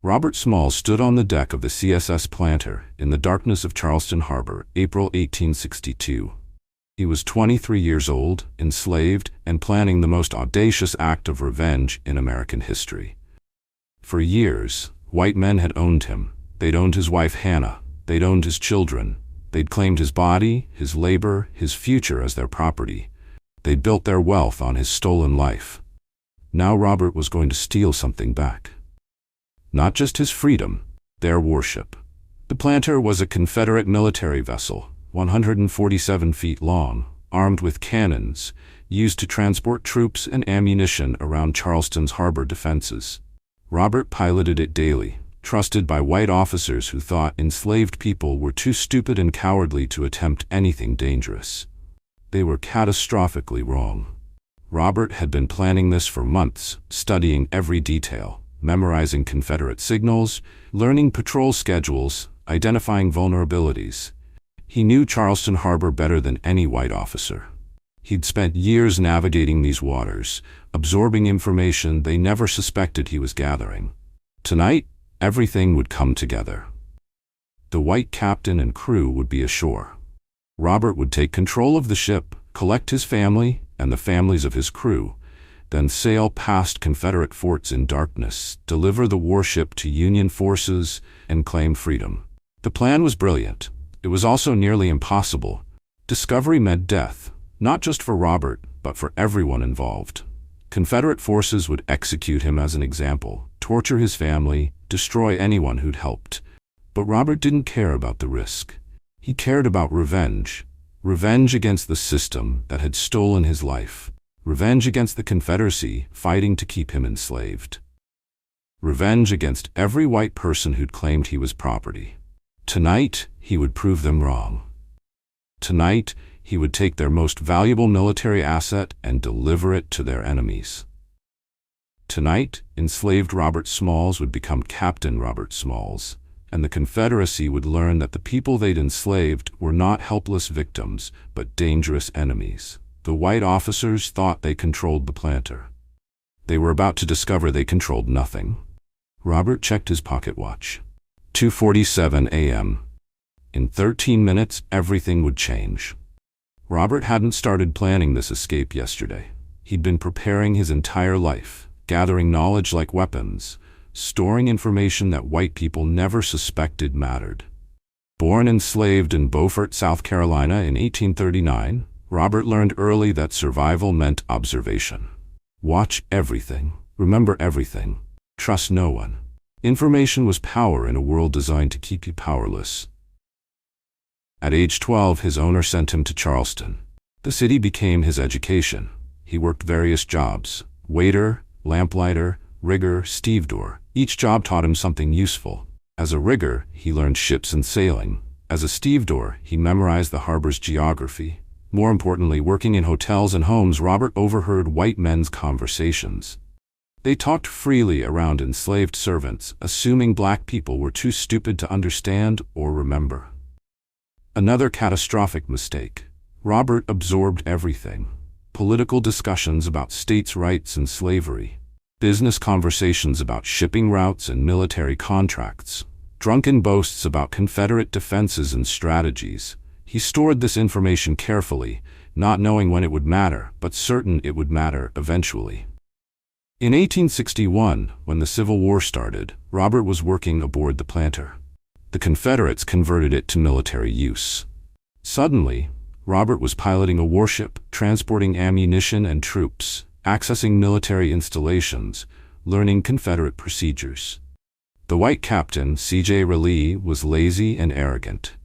Robert Smalls stood on the deck of the CSS Planter in the darkness of Charleston Harbor, April 1862. He was 23 years old, enslaved, and planning the most audacious act of revenge in American history. For years, white men had owned him. They'd owned his wife Hannah. They'd owned his children. They'd claimed his body, his labor, his future as their property. They'd built their wealth on his stolen life. Now Robert was going to steal something back. Not just his freedom, their warship. The Planter was a Confederate military vessel, 147 feet long, armed with cannons, used to transport troops and ammunition around Charleston's harbor defenses. Robert piloted it daily, trusted by white officers who thought enslaved people were too stupid and cowardly to attempt anything dangerous. They were catastrophically wrong. Robert had been planning this for months, studying every detail, memorizing Confederate signals, learning patrol schedules, identifying vulnerabilities. He knew Charleston Harbor better than any white officer. He'd spent years navigating these waters, absorbing information they never suspected he was gathering. Tonight, everything would come together. The white captain and crew would be ashore. Robert would take control of the ship, collect his family and the families of his crew, then sail past Confederate forts in darkness, deliver the warship to Union forces, and claim freedom. The plan was brilliant. It was also nearly impossible. Discovery meant death, not just for Robert, but for everyone involved. Confederate forces would execute him as an example, torture his family, destroy anyone who'd helped. But Robert didn't care about the risk. He cared about revenge. Revenge against the system that had stolen his life. Revenge against the Confederacy fighting to keep him enslaved. Revenge against every white person who'd claimed he was property. Tonight, he would prove them wrong. Tonight, he would take their most valuable military asset and deliver it to their enemies. Tonight, enslaved Robert Smalls would become Captain Robert Smalls, and the Confederacy would learn that the people they'd enslaved were not helpless victims, but dangerous enemies. The white officers thought they controlled the Planter. They were about to discover they controlled nothing. Robert checked his pocket watch. 2:47 a.m. In 13 minutes, everything would change. Robert hadn't started planning this escape yesterday. He'd been preparing his entire life, gathering knowledge like weapons, storing information that white people never suspected mattered. Born enslaved in Beaufort, South Carolina in 1839, Robert learned early that survival meant observation. Watch everything, remember everything, trust no one. Information was power in a world designed to keep you powerless. At age 12, his owner sent him to Charleston. The city became his education. He worked various jobs: waiter, lamplighter, rigger, stevedore. Each job taught him something useful. As a rigger, he learned ships and sailing. As a stevedore, he memorized the harbor's geography. More importantly, working in hotels and homes, Robert overheard white men's conversations. They talked freely around enslaved servants, assuming black people were too stupid to understand or remember. Another catastrophic mistake. Robert absorbed everything. Political discussions about states' rights and slavery. Business conversations about shipping routes and military contracts. Drunken boasts about Confederate defenses and strategies. He stored this information carefully, not knowing when it would matter, but certain it would matter eventually. In 1861, when the Civil War started, Robert was working aboard the Planter. The Confederates converted it to military use. Suddenly, Robert was piloting a warship, transporting ammunition and troops, accessing military installations, learning Confederate procedures. The white captain, C.J. Raleigh, was lazy and arrogant.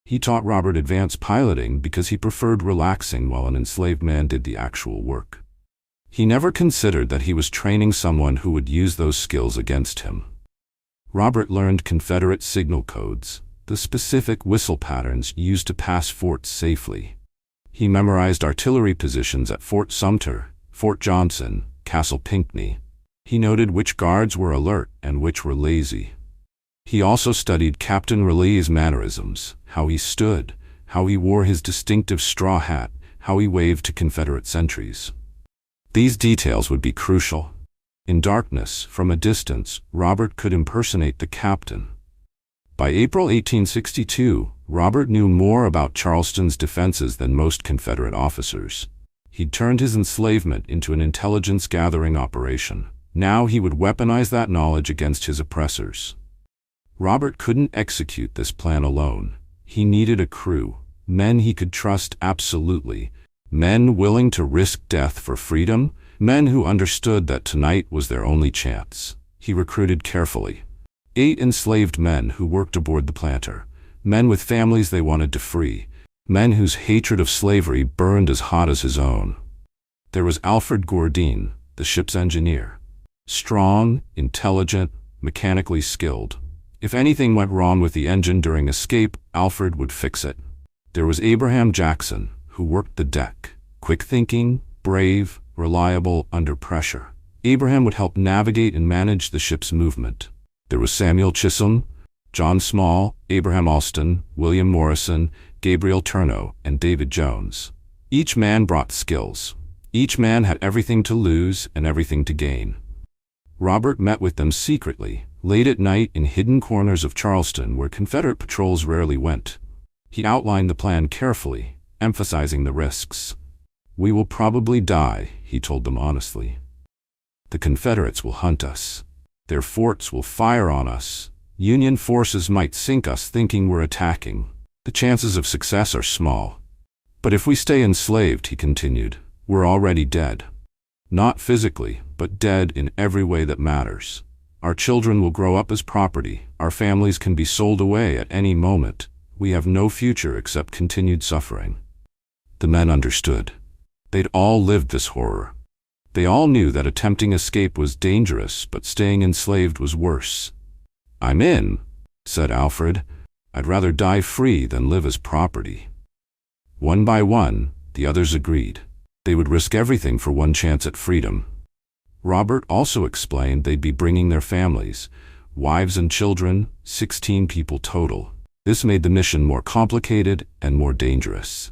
He taught Robert advanced piloting because he preferred relaxing while an enslaved man did the actual work. He never considered that he was training someone who would use those skills against him. Robert learned Confederate signal codes, the specific whistle patterns used to pass forts safely. He memorized artillery positions at Fort Sumter, Fort Johnson, Castle Pinckney. He noted which guards were alert and which were lazy. He also studied Captain Raleigh's mannerisms, how he stood, how he wore his distinctive straw hat, how he waved to Confederate sentries. These details would be crucial. In darkness, from a distance, Robert could impersonate the captain. By April 1862, Robert knew more about Charleston's defenses than most Confederate officers. He'd turned his enslavement into an intelligence-gathering operation. Now he would weaponize that knowledge against his oppressors. Robert couldn't execute this plan alone. He needed a crew, men he could trust absolutely, men willing to risk death for freedom, men who understood that tonight was their only chance. He recruited carefully. 8 enslaved men who worked aboard the Planter, men with families they wanted to free, men whose hatred of slavery burned as hot as his own. There was Alfred Gourdine, the ship's engineer. Strong, intelligent, mechanically skilled. If anything went wrong with the engine during escape, Alfred would fix it. There was Abraham Jackson, who worked the deck. Quick-thinking, brave, reliable under pressure. Abraham would help navigate and manage the ship's movement. There was Samuel Chisholm, John Small, Abraham Alston, William Morrison, Gabriel Turneau, and David Jones. Each man brought skills. Each man had everything to lose and everything to gain. Robert met with them secretly, late at night in hidden corners of Charleston where Confederate patrols rarely went. He outlined the plan carefully, emphasizing the risks. "We will probably die," he told them honestly. "The Confederates will hunt us. Their forts will fire on us. Union forces might sink us thinking we're attacking. The chances of success are small. But if we stay enslaved," he continued, "we're already dead. Not physically, but dead in every way that matters. Our children will grow up as property. Our families can be sold away at any moment. We have no future except continued suffering." The men understood. They'd all lived this horror. They all knew that attempting escape was dangerous, but staying enslaved was worse. "I'm in," said Alfred. "I'd rather die free than live as property." One by one, the others agreed. They would risk everything for one chance at freedom. Robert also explained they'd be bringing their families, wives and children, 16 people total. This made the mission more complicated and more dangerous.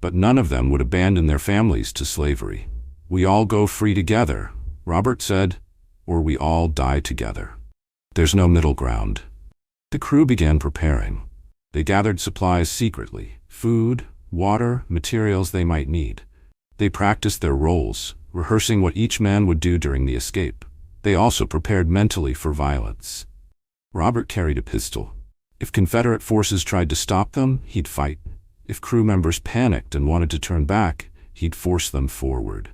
But none of them would abandon their families to slavery. "We all go free together," Robert said, "or we all die together. There's no middle ground." The crew began preparing. They gathered supplies secretly, food, water, materials they might need. They practiced their roles, rehearsing what each man would do during the escape. They also prepared mentally for violence. Robert carried a pistol. If Confederate forces tried to stop them, he'd fight. If crew members panicked and wanted to turn back, he'd force them forward.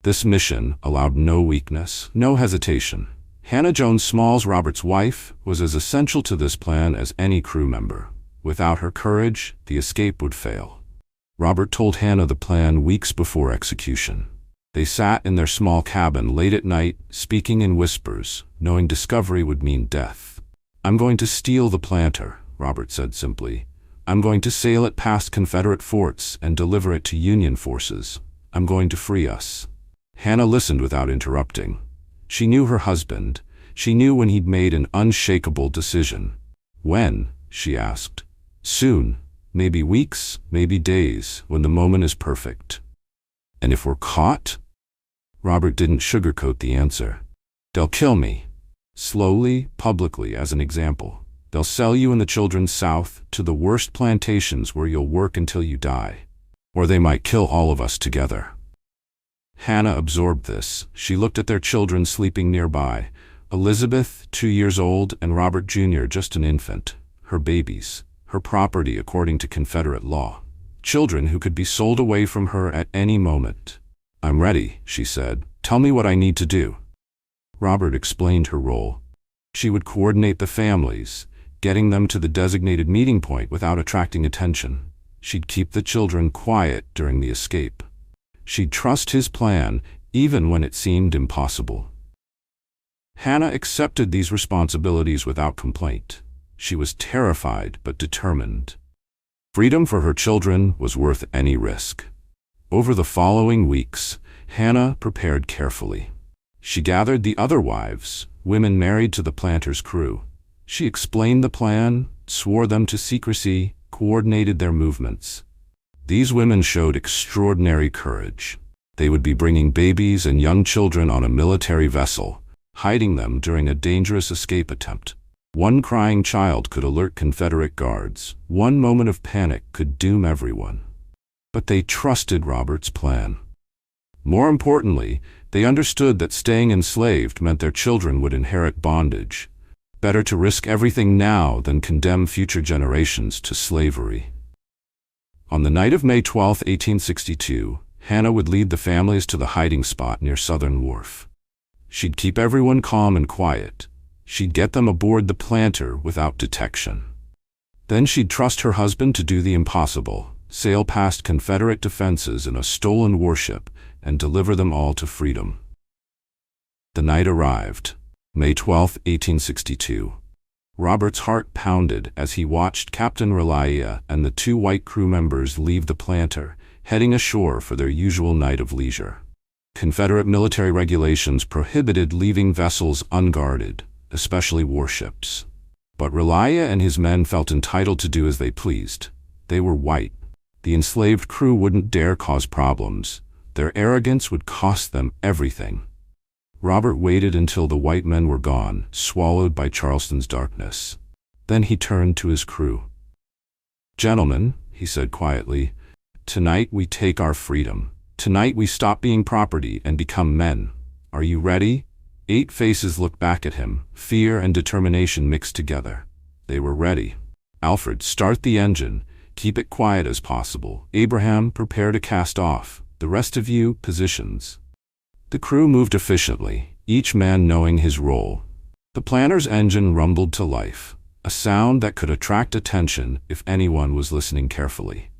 This mission allowed no weakness, no hesitation. Hannah Jones Smalls, Robert's wife, was as essential to this plan as any crew member. Without her courage, the escape would fail. Robert told Hannah the plan weeks before execution. They sat in their small cabin late at night, speaking in whispers, knowing discovery would mean death. "I'm going to steal the Planter," Robert said simply. "I'm going to sail it past Confederate forts and deliver it to Union forces. I'm going to free us." Hannah listened without interrupting. She knew her husband. She knew when he'd made an unshakable decision. "When?" she asked. "Soon. Maybe weeks, maybe days, when the moment is perfect." "And if we're caught?" Robert didn't sugarcoat the answer. "They'll kill me. Slowly, publicly, as an example. They'll sell you and the children south to the worst plantations where you'll work until you die. Or they might kill all of us together." Hannah absorbed this. She looked at their children sleeping nearby. Elizabeth, 2 years old, and Robert Jr., just an infant. Her babies. Her property according to Confederate law. Children who could be sold away from her at any moment. "I'm ready," she said. "Tell me what I need to do." Robert explained her role. She would coordinate the families, getting them to the designated meeting point without attracting attention. She'd keep the children quiet during the escape. She'd trust his plan, even when it seemed impossible. Hannah accepted these responsibilities without complaint. She was terrified but determined. Freedom for her children was worth any risk. Over the following weeks, Hannah prepared carefully. She gathered the other wives, women married to the Planter's crew. She explained the plan, swore them to secrecy, coordinated their movements. These women showed extraordinary courage. They would be bringing babies and young children on a military vessel, hiding them during a dangerous escape attempt. One crying child could alert Confederate guards. One moment of panic could doom everyone. But they trusted Robert's plan. More importantly, they understood that staying enslaved meant their children would inherit bondage. Better to risk everything now than condemn future generations to slavery. On the night of May 12, 1862, Hannah would lead the families to the hiding spot near Southern Wharf. She'd keep everyone calm and quiet. She'd get them aboard the planter without detection. Then she'd trust her husband to do the impossible, sail past Confederate defenses in a stolen warship, and deliver them all to freedom. The night arrived, May 12, 1862. Robert's heart pounded as he watched Captain Relia and the two white crew members leave the planter, heading ashore for their usual night of leisure. Confederate military regulations prohibited leaving vessels unguarded, especially warships. But Relia and his men felt entitled to do as they pleased. They were white. The enslaved crew wouldn't dare cause problems. Their arrogance would cost them everything. Robert waited until the white men were gone, swallowed by Charleston's darkness. Then he turned to his crew. "Gentlemen," he said quietly, "tonight we take our freedom. Tonight we stop being property and become men. Are you ready?" 8 faces looked back at him, fear and determination mixed together. They were ready. "Alfred, start the engine. Keep it quiet as possible. Abraham, prepare to cast off. The rest of you, positions." The crew moved efficiently, each man knowing his role. The planter's engine rumbled to life, a sound that could attract attention if anyone was listening carefully.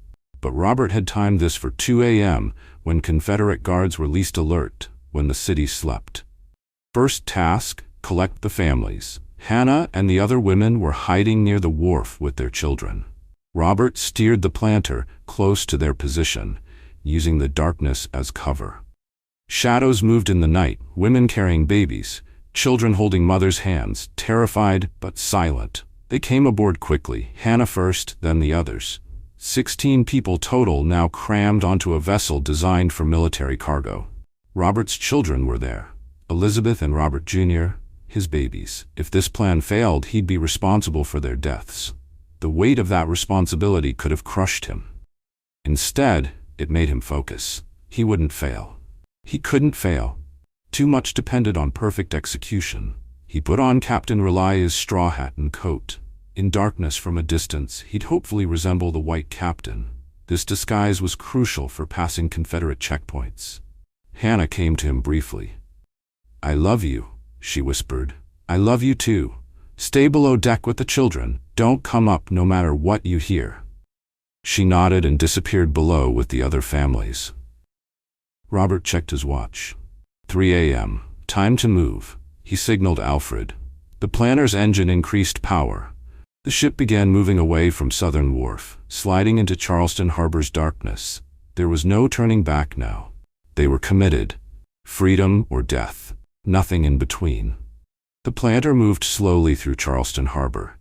But Robert had timed this for 2 a.m. when Confederate guards were least alert, when the city slept. First task, collect the families. Hannah and the other women were hiding near the wharf with their children. Robert steered the planter close to their position, using the darkness as cover. Shadows moved in the night, women carrying babies, children holding mothers' hands, terrified but silent. They came aboard quickly, Hannah first, then the others. 16 people total now crammed onto a vessel designed for military cargo. Robert's children were there, Elizabeth and Robert Jr., his babies. If this plan failed, he'd be responsible for their deaths. The weight of that responsibility could have crushed him. Instead, it made him focus. He wouldn't fail. He couldn't fail. Too much depended on perfect execution. He put on Captain Relia's straw hat and coat. In darkness from a distance, he'd hopefully resemble the white captain. This disguise was crucial for passing Confederate checkpoints. Hannah came to him briefly. "I love you," she whispered. "I love you too. Stay below deck with the children. Don't come up no matter what you hear." She nodded and disappeared below with the other families. Robert checked his watch. 3 a.m. Time to move. He signaled Alfred. The planter's engine increased power. The ship began moving away from Southern Wharf, sliding into Charleston Harbor's darkness. There was no turning back now. They were committed. Freedom or death. Nothing in between. The planter moved slowly through Charleston Harbor.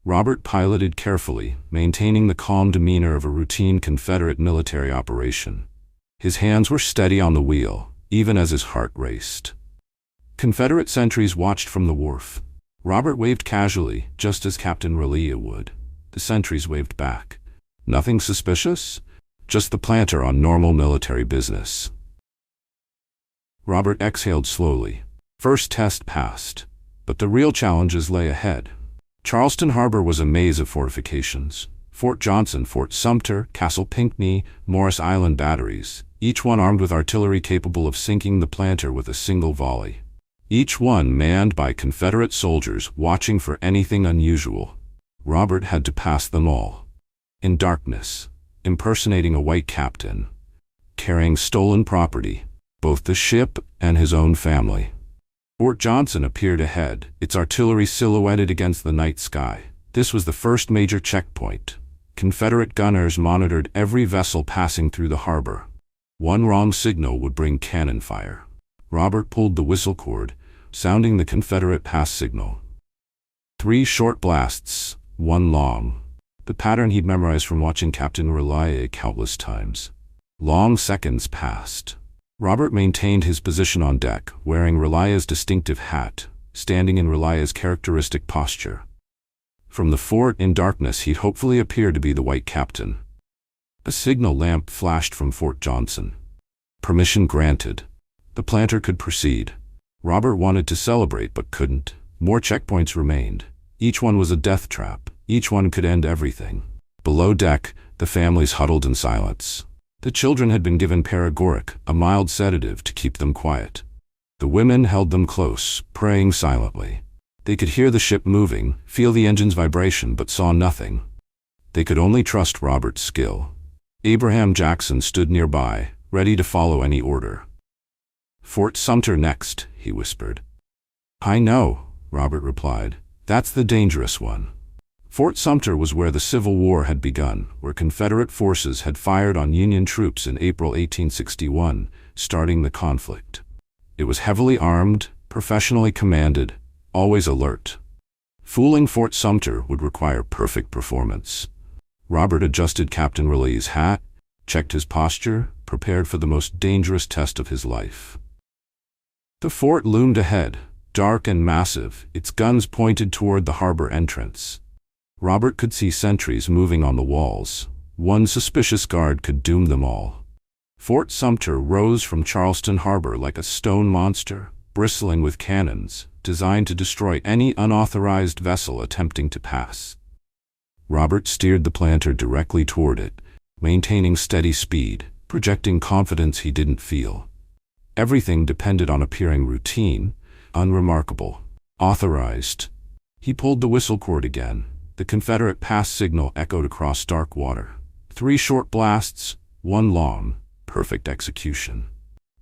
Robert piloted carefully, maintaining the calm demeanor of a routine Confederate military operation. His hands were steady on the wheel, even as his heart raced. Confederate sentries watched from the wharf. Robert waved casually, just as Captain Relia would. The sentries waved back. Nothing suspicious? Just the planter on normal military business. Robert exhaled slowly. First test passed. But the real challenges lay ahead. Charleston Harbor was a maze of fortifications. Fort Johnson, Fort Sumter, Castle Pinckney, Morris Island batteries, each one armed with artillery capable of sinking the planter with a single volley. Each one manned by Confederate soldiers watching for anything unusual. Robert had to pass them all. In darkness, impersonating a white captain, carrying stolen property, both the ship and his own family. Fort Johnson appeared ahead, its artillery silhouetted against the night sky. This was the first major checkpoint. Confederate gunners monitored every vessel passing through the harbor. One wrong signal would bring cannon fire. Robert pulled the whistle cord, sounding the Confederate pass signal. 3 short blasts, 1 long. The pattern he'd memorized from watching Captain Relia countless times. Long seconds passed. Robert maintained his position on deck, wearing Relia's distinctive hat, standing in Relia's characteristic posture. From the fort in darkness he'd hopefully appear to be the white captain. A signal lamp flashed from Fort Johnson. Permission granted. The planter could proceed. Robert wanted to celebrate but couldn't. More checkpoints remained. Each one was a death trap. Each one could end everything. Below deck, the families huddled in silence. The children had been given paregoric, a mild sedative to keep them quiet. The women held them close, praying silently. They could hear the ship moving, feel the engine's vibration, but saw nothing. They could only trust Robert's skill. Abraham Jackson stood nearby, ready to follow any order. "Fort Sumter next," he whispered. "I know," Robert replied. "That's the dangerous one." Fort Sumter was where the Civil War had begun, where Confederate forces had fired on Union troops in April 1861, starting the conflict. It was heavily armed, professionally commanded, always alert. Fooling Fort Sumter would require perfect performance. Robert adjusted Captain Relia's hat, checked his posture, prepared for the most dangerous test of his life. The fort loomed ahead, dark and massive, its guns pointed toward the harbor entrance. Robert could see sentries moving on the walls. One suspicious guard could doom them all. Fort Sumter rose from Charleston Harbor like a stone monster, bristling with cannons, designed to destroy any unauthorized vessel attempting to pass. Robert steered the planter directly toward it, maintaining steady speed, projecting confidence he didn't feel. Everything depended on appearing routine, unremarkable, authorized. He pulled the whistle cord again. The Confederate pass signal echoed across dark water. 3 short blasts, 1 long, perfect execution.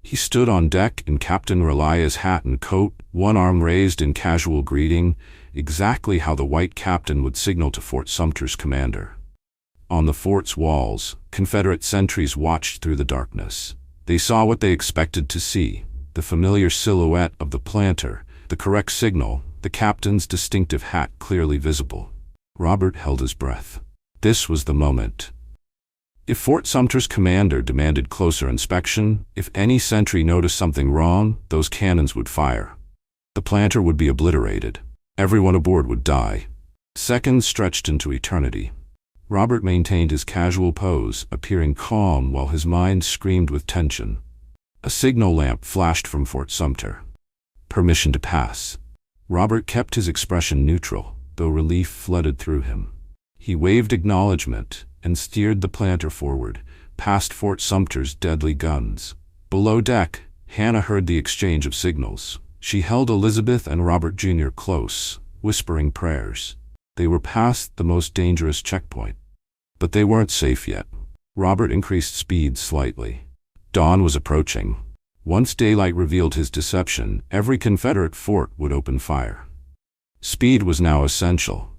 He stood on deck in Captain Relia's hat and coat, one arm raised in casual greeting, exactly how the white captain would signal to Fort Sumter's commander. On the fort's walls, Confederate sentries watched through the darkness. They saw what they expected to see, the familiar silhouette of the planter, the correct signal, the captain's distinctive hat clearly visible. Robert held his breath. This was the moment. If Fort Sumter's commander demanded closer inspection, if any sentry noticed something wrong, those cannons would fire. The planter would be obliterated. Everyone aboard would die. Seconds stretched into eternity. Robert maintained his casual pose, appearing calm while his mind screamed with tension. A signal lamp flashed from Fort Sumter. Permission to pass. Robert kept his expression neutral, though relief flooded through him. He waved acknowledgement and steered the planter forward, past Fort Sumter's deadly guns. Below deck, Hannah heard the exchange of signals. She held Elizabeth and Robert Jr. close, whispering prayers. They were past the most dangerous checkpoint. But they weren't safe yet. Robert increased speed slightly. Dawn was approaching. Once daylight revealed his deception, every Confederate fort would open fire. Speed was now essential.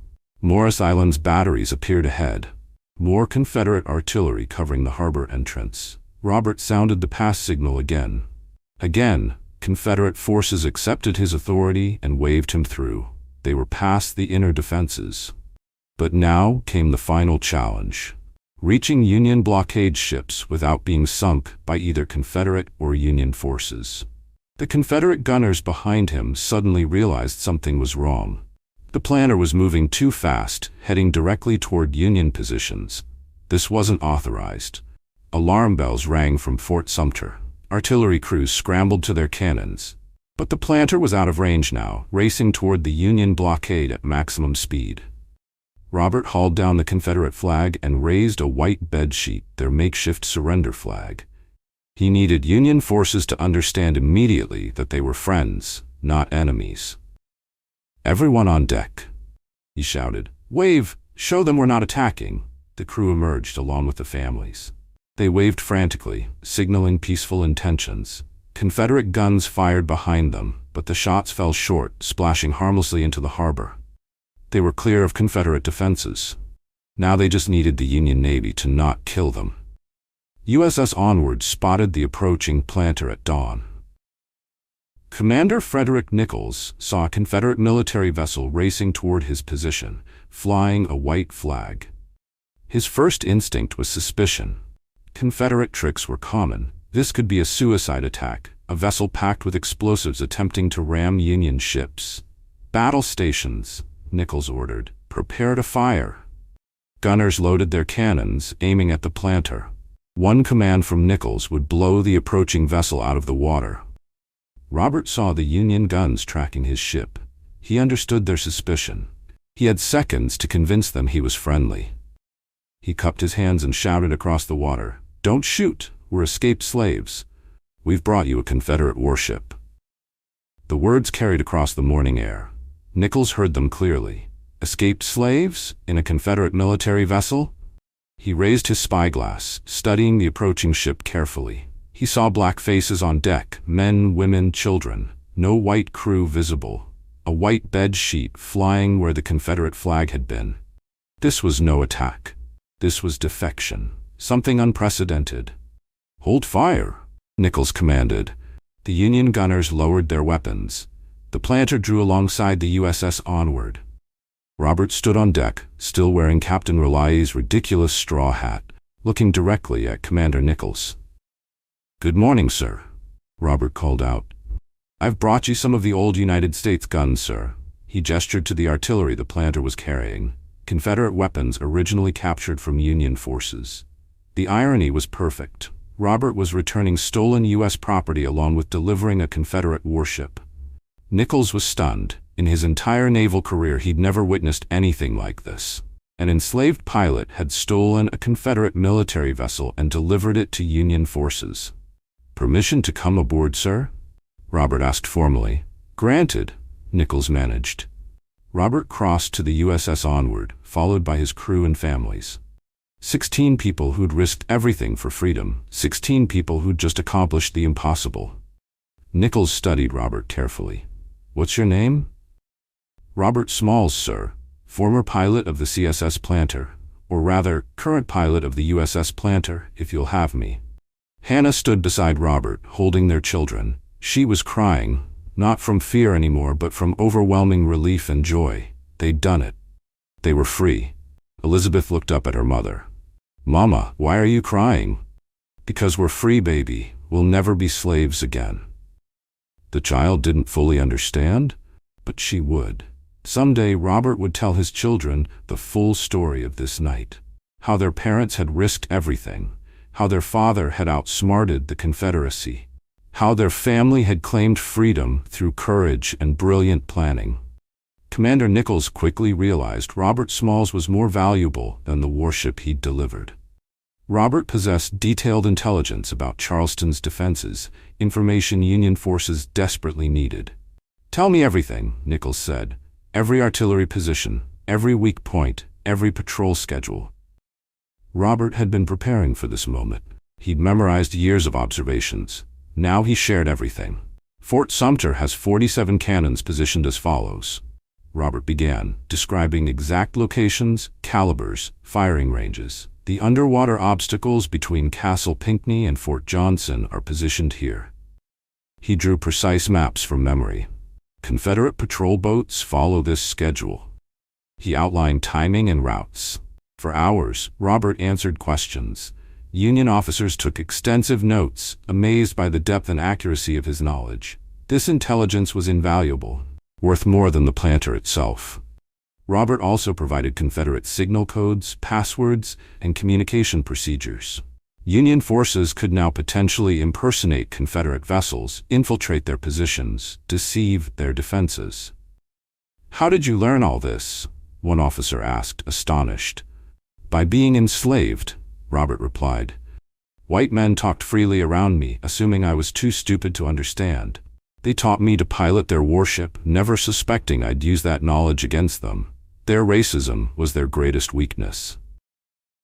Morris Island's batteries appeared ahead. More Confederate artillery covering the harbor entrance. Robert sounded the pass signal again. Again, Confederate forces accepted his authority and waved him through. They were past the inner defenses. But now came the final challenge. Reaching Union blockade ships without being sunk by either Confederate or Union forces. The Confederate gunners behind him suddenly realized something was wrong. The planter was moving too fast, heading directly toward Union positions. This wasn't authorized. Alarm bells rang from Fort Sumter. Artillery crews scrambled to their cannons. But the planter was out of range now, racing toward the Union blockade at maximum speed. Robert hauled down the Confederate flag and raised a white bedsheet, their makeshift surrender flag. He needed Union forces to understand immediately that they were friends, not enemies. "Everyone on deck," he shouted. "Wave! Show them we're not attacking." The crew emerged along with the families. They waved frantically, signaling peaceful intentions. Confederate guns fired behind them, but the shots fell short, splashing harmlessly into the harbor. They were clear of Confederate defenses. Now they just needed the Union Navy to not kill them. USS Onward spotted the approaching planter at dawn. Commander Frederick Nichols saw a Confederate military vessel racing toward his position, flying a white flag. His first instinct was suspicion. Confederate tricks were common. This could be a suicide attack, a vessel packed with explosives attempting to ram Union ships. "Battle stations," Nichols ordered. "Prepare to fire." Gunners loaded their cannons, aiming at the planter. One command from Nichols would blow the approaching vessel out of the water. Robert saw the Union guns tracking his ship. He understood their suspicion. He had seconds to convince them he was friendly. He cupped his hands and shouted across the water, "Don't shoot! We're escaped slaves. We've brought you a Confederate warship." The words carried across the morning air. Nichols heard them clearly. Escaped slaves? In a Confederate military vessel? He raised his spyglass, studying the approaching ship carefully. He saw black faces on deck, men, women, children. No white crew visible. A white bed sheet flying where the Confederate flag had been. This was no attack. This was defection. Something unprecedented. "Hold fire," Nichols commanded. The Union gunners lowered their weapons. The planter drew alongside the USS Onward. Robert stood on deck, still wearing Captain Reilly's ridiculous straw hat, looking directly at Commander Nichols. "Good morning, sir," Robert called out. "I've brought you some of the old United States guns, sir." He gestured to the artillery the planter was carrying, Confederate weapons originally captured from Union forces. The irony was perfect. Robert was returning stolen U.S. property along with delivering a Confederate warship. Nichols was stunned. In his entire naval career, he'd never witnessed anything like this. An enslaved pilot had stolen a Confederate military vessel and delivered it to Union forces. "Permission to come aboard, sir?" Robert asked formally. "Granted," Nichols managed. Robert crossed to the USS Onward, followed by his crew and families. 16 people who'd risked everything for freedom. 16 people who'd just accomplished the impossible. Nichols studied Robert carefully. "What's your name?" "Robert Smalls, sir. Former pilot of the CSS Planter. Or rather, current pilot of the USS Planter, if you'll have me." Hannah stood beside Robert, holding their children. She was crying, not from fear anymore, but from overwhelming relief and joy. They'd done it. They were free. Elizabeth looked up at her mother. "Mama, why are you crying?" "Because we're free, baby. We'll never be slaves again." The child didn't fully understand, but she would. Someday Robert would tell his children the full story of this night. How their parents had risked everything. How their father had outsmarted the Confederacy. How their family had claimed freedom through courage and brilliant planning. Commander Nichols quickly realized Robert Smalls was more valuable than the warship he'd delivered. Robert possessed detailed intelligence about Charleston's defenses, information Union forces desperately needed. "Tell me everything," Nichols said. "Every artillery position, every weak point, every patrol schedule." Robert had been preparing for this moment. He'd memorized years of observations. Now he shared everything. "Fort Sumter has 47 cannons positioned as follows." Robert began, describing exact locations, calibers, firing ranges. "The underwater obstacles between Castle Pinckney and Fort Johnson are positioned here." He drew precise maps from memory. Confederate patrol boats follow this schedule. He outlined timing and routes. For hours, Robert answered questions. Union officers took extensive notes, amazed by the depth and accuracy of his knowledge. This intelligence was invaluable, worth more than the planter itself. Robert also provided Confederate signal codes, passwords, and communication procedures. Union forces could now potentially impersonate Confederate vessels, infiltrate their positions, deceive their defenses. "How did you learn all this?" one officer asked, astonished. "By being enslaved," Robert replied. "White men talked freely around me, assuming I was too stupid to understand. They taught me to pilot their warship, never suspecting I'd use that knowledge against them. Their racism was their greatest weakness."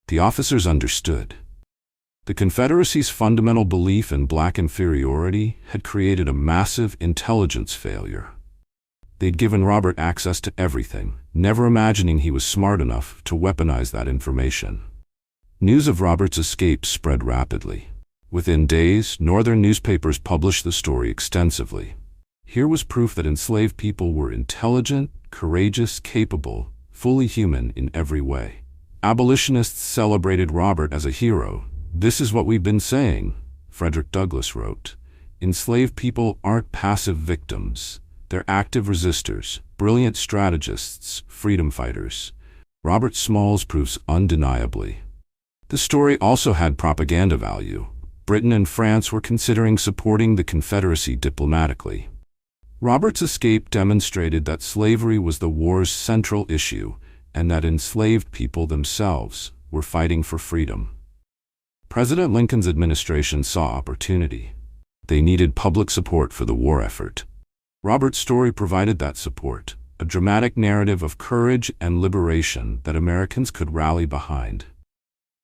The officers understood. The Confederacy's fundamental belief in black inferiority had created a massive intelligence failure. They'd given Robert access to everything, never imagining he was smart enough to weaponize that information. News of Robert's escape spread rapidly. Within days, Northern newspapers published the story extensively. Here was proof that enslaved people were intelligent, courageous, capable, fully human in every way. Abolitionists celebrated Robert as a hero. "This is what we've been saying. Frederick Douglass wrote, "Enslaved people aren't passive victims. They're active resistors, brilliant strategists, freedom fighters." Robert Smalls proves undeniably. The story also had propaganda value. Britain and France were considering supporting the Confederacy diplomatically. Robert's escape demonstrated that slavery was the war's central issue and that enslaved people themselves were fighting for freedom. President Lincoln's administration saw opportunity. They needed public support for the war effort. Robert's story provided that support, a dramatic narrative of courage and liberation that Americans could rally behind.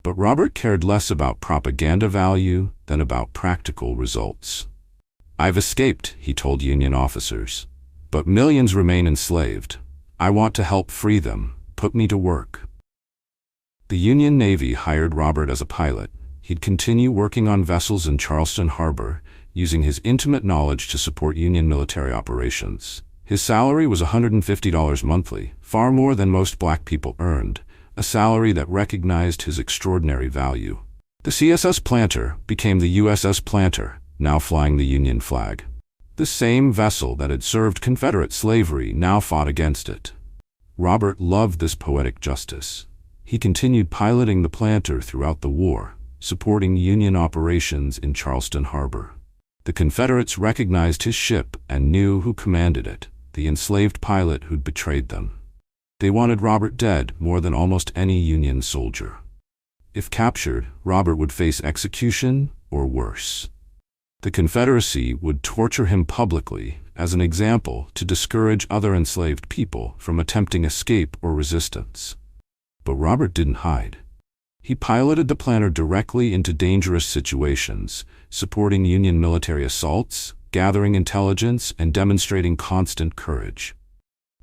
But Robert cared less about propaganda value than about practical results. "I've escaped," he told Union officers, "but millions remain enslaved. I want to help free them. Put me to work." The Union Navy hired Robert as a pilot. He'd continue working on vessels in Charleston Harbor, using his intimate knowledge to support Union military operations. His salary was $150 monthly, far more than most black people earned, a salary that recognized his extraordinary value. The CSS Planter became the USS Planter, now flying the Union flag. The same vessel that had served Confederate slavery now fought against it. Robert loved this poetic justice. He continued piloting the Planter throughout the war, supporting Union operations in Charleston Harbor. The Confederates recognized his ship and knew who commanded it, the enslaved pilot who'd betrayed them. They wanted Robert dead more than almost any Union soldier. If captured, Robert would face execution or worse. The Confederacy would torture him publicly as an example to discourage other enslaved people from attempting escape or resistance. But Robert didn't hide. He piloted the Planter directly into dangerous situations, supporting Union military assaults, gathering intelligence, and demonstrating constant courage.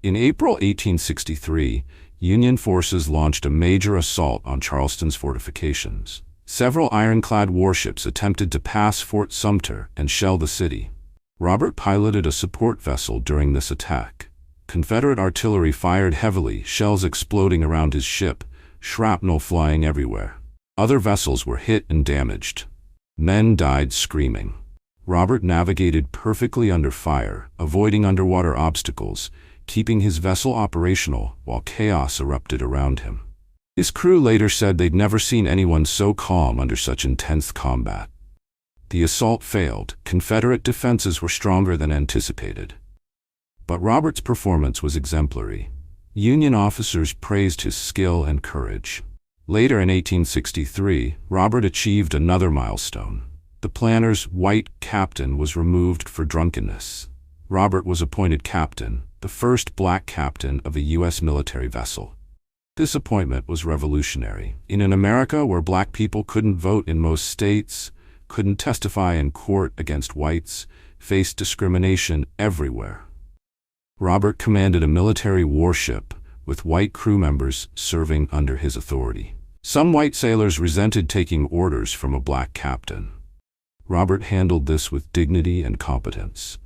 In April 1863, Union forces launched a major assault on Charleston's fortifications. Several ironclad warships attempted to pass Fort Sumter and shell the city. Robert piloted a support vessel during this attack. Confederate artillery fired heavily, shells exploding around his ship, shrapnel flying everywhere. Other vessels were hit and damaged. Men died screaming. Robert navigated perfectly under fire, avoiding underwater obstacles, keeping his vessel operational while chaos erupted around him. His crew later said they'd never seen anyone so calm under such intense combat. The assault failed. Confederate defenses were stronger than anticipated. But Robert's performance was exemplary. Union officers praised his skill and courage. Later in 1863, Robert achieved another milestone. The Planter's white captain was removed for drunkenness. Robert was appointed captain, the first black captain of a U.S. military vessel. This appointment was revolutionary. In an America where black people couldn't vote in most states, couldn't testify in court against whites, faced discrimination everywhere. Robert commanded a military warship, with white crew members serving under his authority. Some white sailors resented taking orders from a black captain. Robert handled this with dignity and competence.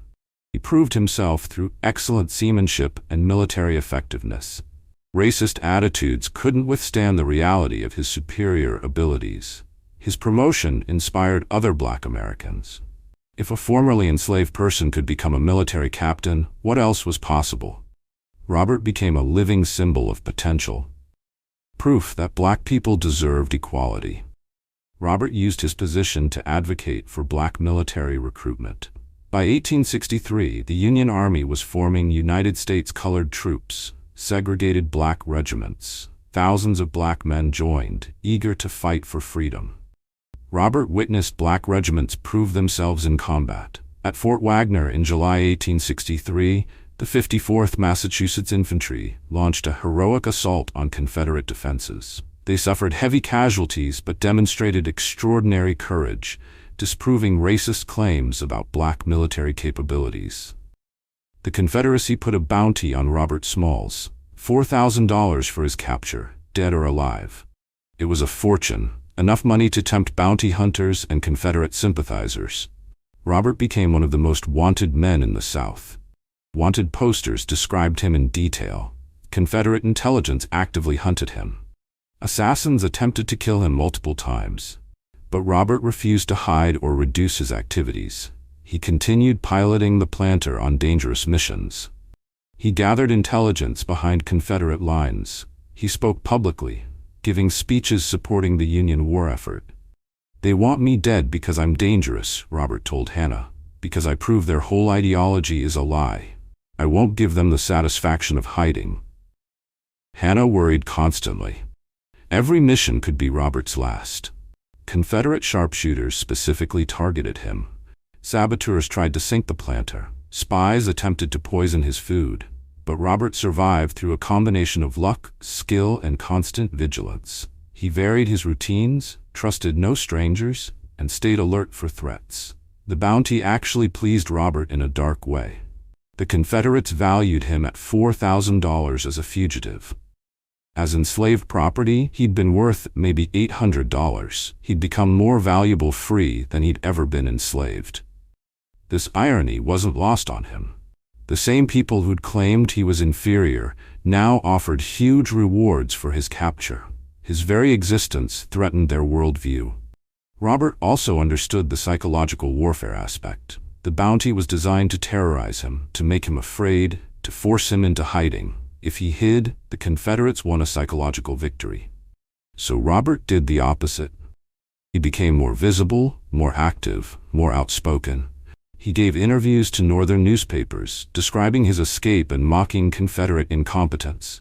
He proved himself through excellent seamanship and military effectiveness. Racist attitudes couldn't withstand the reality of his superior abilities. His promotion inspired other black Americans. If a formerly enslaved person could become a military captain, what else was possible? Robert became a living symbol of potential. Proof that black people deserved equality. Robert used his position to advocate for black military recruitment. By 1863, the Union Army was forming United States colored troops, segregated black regiments. Thousands of black men joined, eager to fight for freedom. Robert witnessed black regiments prove themselves in combat. At Fort Wagner in July 1863, the 54th Massachusetts Infantry launched a heroic assault on Confederate defenses. They suffered heavy casualties but demonstrated extraordinary courage, disproving racist claims about black military capabilities. The Confederacy put a bounty on Robert Smalls, $4,000 for his capture, dead or alive. It was a fortune, enough money to tempt bounty hunters and Confederate sympathizers. Robert became one of the most wanted men in the South. Wanted posters described him in detail. Confederate intelligence actively hunted him. Assassins attempted to kill him multiple times. But Robert refused to hide or reduce his activities. He continued piloting the planter on dangerous missions. He gathered intelligence behind Confederate lines. He spoke publicly, giving speeches supporting the Union war effort. "They want me dead because I'm dangerous," Robert told Hannah, "because I prove their whole ideology is a lie. I won't give them the satisfaction of hiding." Hannah worried constantly. Every mission could be Robert's last. Confederate sharpshooters specifically targeted him. Saboteurs tried to sink the planter. Spies attempted to poison his food. But Robert survived through a combination of luck, skill, and constant vigilance. He varied his routines, trusted no strangers, and stayed alert for threats. The bounty actually pleased Robert in a dark way. The Confederates valued him at $4,000 as a fugitive. As enslaved property, he'd been worth maybe $800. He'd become more valuable free than he'd ever been enslaved. This irony wasn't lost on him. The same people who'd claimed he was inferior now offered huge rewards for his capture. His very existence threatened their worldview. Robert also understood the psychological warfare aspect. The bounty was designed to terrorize him, to make him afraid, to force him into hiding. If he hid, the Confederates won a psychological victory. So Robert did the opposite. He became more visible, more active, more outspoken. He gave interviews to Northern newspapers, describing his escape and mocking Confederate incompetence.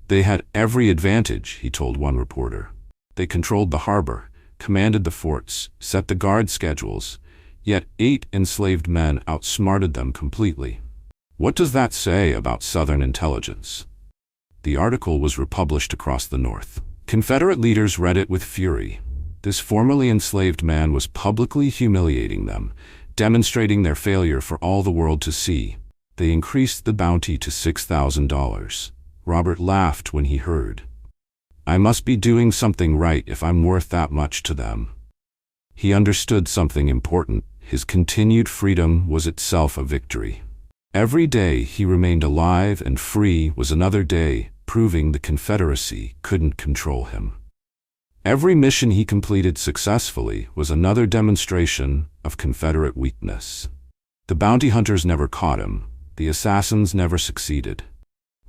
"They had every advantage," he told one reporter. "They controlled the harbor, commanded the forts, set the guard schedules, yet 8 enslaved men outsmarted them completely." What does that say about Southern intelligence? The article was republished across the North. Confederate leaders read it with fury. This formerly enslaved man was publicly humiliating them, demonstrating their failure for all the world to see. They increased the bounty to $6,000. Robert laughed when he heard. "I must be doing something right if I'm worth that much to them." He understood something important. His continued freedom was itself a victory. Every day he remained alive and free was another day, proving the Confederacy couldn't control him. Every mission he completed successfully was another demonstration of Confederate weakness. The bounty hunters never caught him. The assassins never succeeded.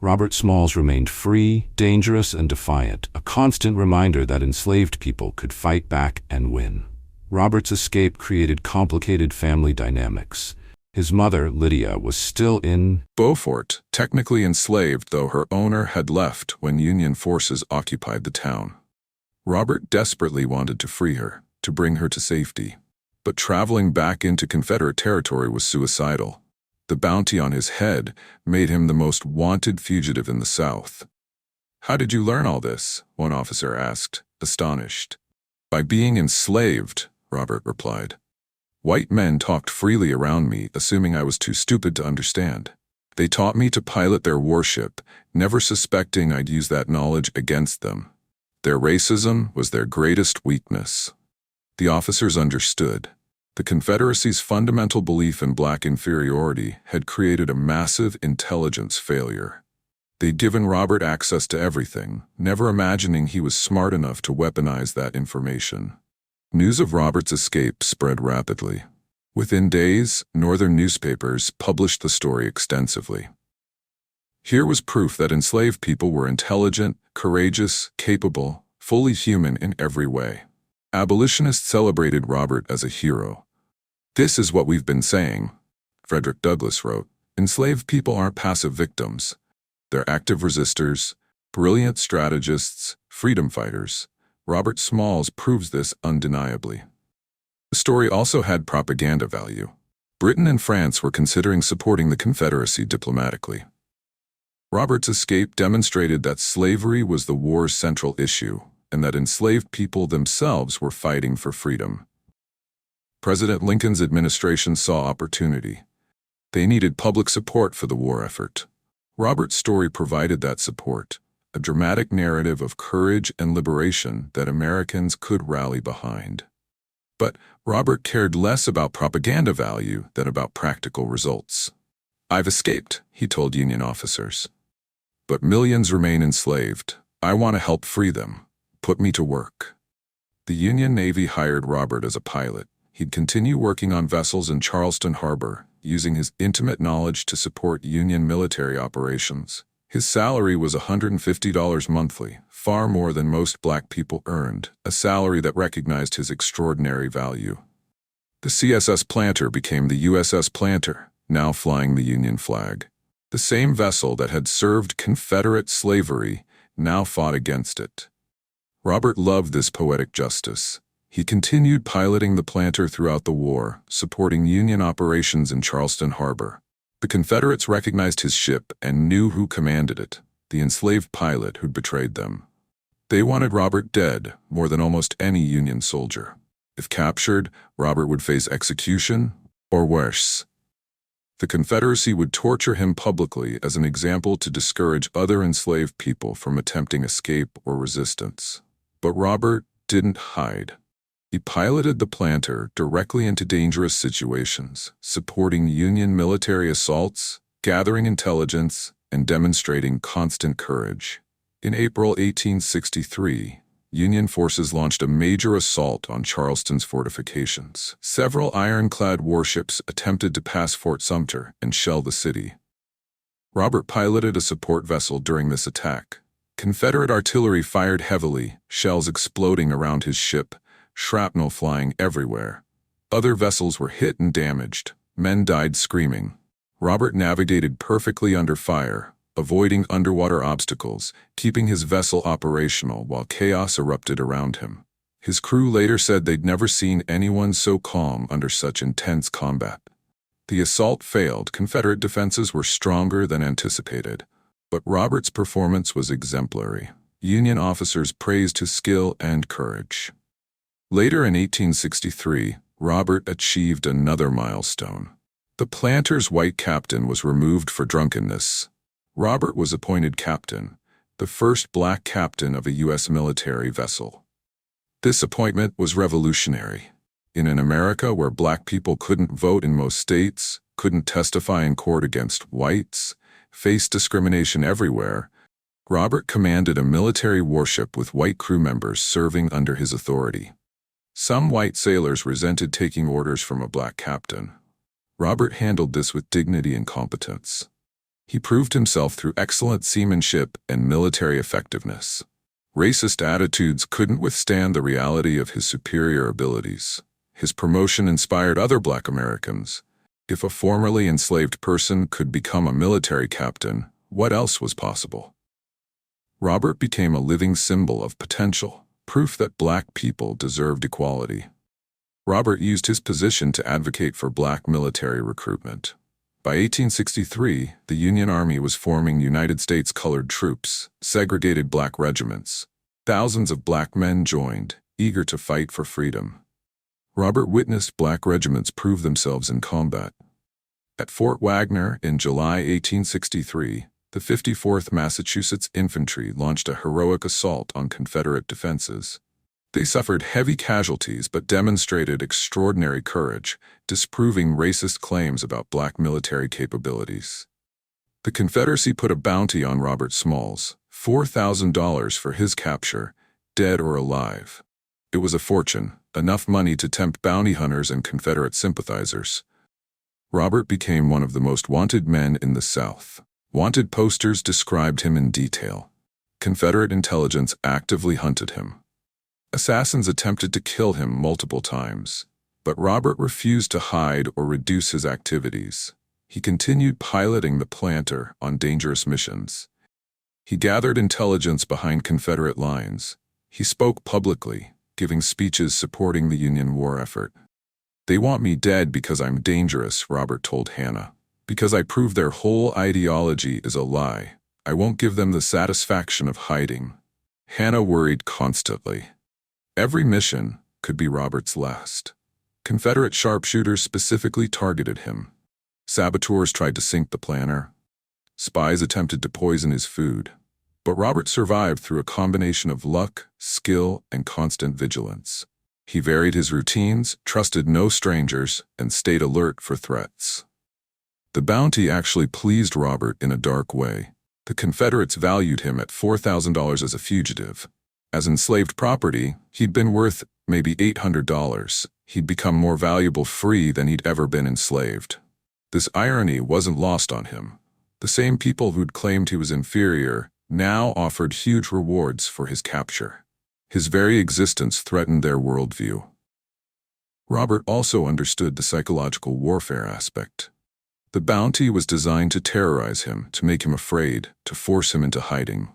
Robert Smalls remained free, dangerous, and defiant, a constant reminder that enslaved people could fight back and win. Robert's escape created complicated family dynamics. His mother, Lydia, was still in Beaufort, technically enslaved, though her owner had left when Union forces occupied the town. Robert desperately wanted to free her, to bring her to safety. But traveling back into Confederate territory was suicidal. The bounty on his head made him the most wanted fugitive in the South. "How did you learn all this?" one officer asked, astonished. "By being enslaved," Robert replied. "White men talked freely around me, assuming I was too stupid to understand. They taught me to pilot their warship, never suspecting I'd use that knowledge against them. Their racism was their greatest weakness." The officers understood. The Confederacy's fundamental belief in black inferiority had created a massive intelligence failure. They'd given Robert access to everything, never imagining he was smart enough to weaponize that information. News of Robert's escape spread rapidly. Within days, Northern newspapers published the story extensively. Here was proof that enslaved people were intelligent, courageous, capable, fully human in every way. Abolitionists celebrated Robert as a hero. "This is what we've been saying," Frederick Douglass wrote. "Enslaved people aren't passive victims. They're active resistors, brilliant strategists, freedom fighters. Robert Smalls proves this undeniably." The story also had propaganda value. Britain and France were considering supporting the Confederacy diplomatically. Robert's escape demonstrated that slavery was the war's central issue, and that enslaved people themselves were fighting for freedom. President Lincoln's administration saw opportunity. They needed public support for the war effort. Robert's story provided that support, a dramatic narrative of courage and liberation that Americans could rally behind. But Robert cared less about propaganda value than about practical results. "I've escaped," he told Union officers. "But millions remain enslaved. I want to help free them. Put me to work." The Union Navy hired Robert as a pilot. He'd continue working on vessels in Charleston Harbor, using his intimate knowledge to support Union military operations. His salary was $150 monthly, far more than most black people earned, a salary that recognized his extraordinary value. The CSS Planter became the USS Planter, now flying the Union flag. The same vessel that had served Confederate slavery now fought against it. Robert loved this poetic justice. He continued piloting the Planter throughout the war, supporting Union operations in Charleston Harbor. The Confederates recognized his ship and knew who commanded it, the enslaved pilot who'd betrayed them. They wanted Robert dead more than almost any Union soldier. If captured, Robert would face execution or worse. The Confederacy would torture him publicly as an example to discourage other enslaved people from attempting escape or resistance. But Robert didn't hide. He piloted the Planter directly into dangerous situations, supporting Union military assaults, gathering intelligence, and demonstrating constant courage. In April 1863, Union forces launched a major assault on Charleston's fortifications. Several ironclad warships attempted to pass Fort Sumter and shell the city. Robert piloted a support vessel during this attack. Confederate artillery fired heavily, shells exploding around his ship, shrapnel flying everywhere. Other vessels were hit and damaged. Men died screaming. Robert navigated perfectly under fire, avoiding underwater obstacles, keeping his vessel operational while chaos erupted around him. His crew later said they'd never seen anyone so calm under such intense combat. The assault failed. Confederate defenses were stronger than anticipated, but Robert's performance was exemplary. Union officers praised his skill and courage. Later in 1863, Robert achieved another milestone. The Planter's white captain was removed for drunkenness. Robert was appointed captain, the first black captain of a U.S. military vessel. This appointment was revolutionary. In an America where black people couldn't vote in most states, couldn't testify in court against whites, faced discrimination everywhere, Robert commanded a military warship with white crew members serving under his authority. Some white sailors resented taking orders from a black captain. Robert handled this with dignity and competence. He proved himself through excellent seamanship and military effectiveness. Racist attitudes couldn't withstand the reality of his superior abilities. His promotion inspired other black Americans. If a formerly enslaved person could become a military captain, what else was possible? Robert became a living symbol of potential, proof that black people deserved equality. Robert used his position to advocate for black military recruitment. By 1863, the Union Army was forming United States colored troops, segregated black regiments. Thousands of black men joined, eager to fight for freedom. Robert witnessed black regiments prove themselves in combat. At Fort Wagner in July 1863, the 54th Massachusetts Infantry launched a heroic assault on Confederate defenses. They suffered heavy casualties but demonstrated extraordinary courage, disproving racist claims about black military capabilities. The Confederacy put a bounty on Robert Smalls, $4,000 for his capture, dead or alive. It was a fortune, enough money to tempt bounty hunters and Confederate sympathizers. Robert became one of the most wanted men in the South. Wanted posters described him in detail. Confederate intelligence actively hunted him. Assassins attempted to kill him multiple times, but Robert refused to hide or reduce his activities. He continued piloting the Planter on dangerous missions. He gathered intelligence behind Confederate lines. He spoke publicly, giving speeches supporting the Union war effort. "They want me dead because I'm dangerous," Robert told Hannah. "Because I prove their whole ideology is a lie. I won't give them the satisfaction of hiding." Hannah worried constantly. Every mission could be Robert's last. Confederate sharpshooters specifically targeted him. Saboteurs tried to sink the Planter. Spies attempted to poison his food. But Robert survived through a combination of luck, skill, and constant vigilance. He varied his routines, trusted no strangers, and stayed alert for threats. The bounty actually pleased Robert in a dark way. The Confederates valued him at $4,000 as a fugitive. As enslaved property, he'd been worth maybe $800, he'd become more valuable free than he'd ever been enslaved. This irony wasn't lost on him. The same people who'd claimed he was inferior now offered huge rewards for his capture. His very existence threatened their worldview. Robert also understood the psychological warfare aspect. The bounty was designed to terrorize him, to make him afraid, to force him into hiding.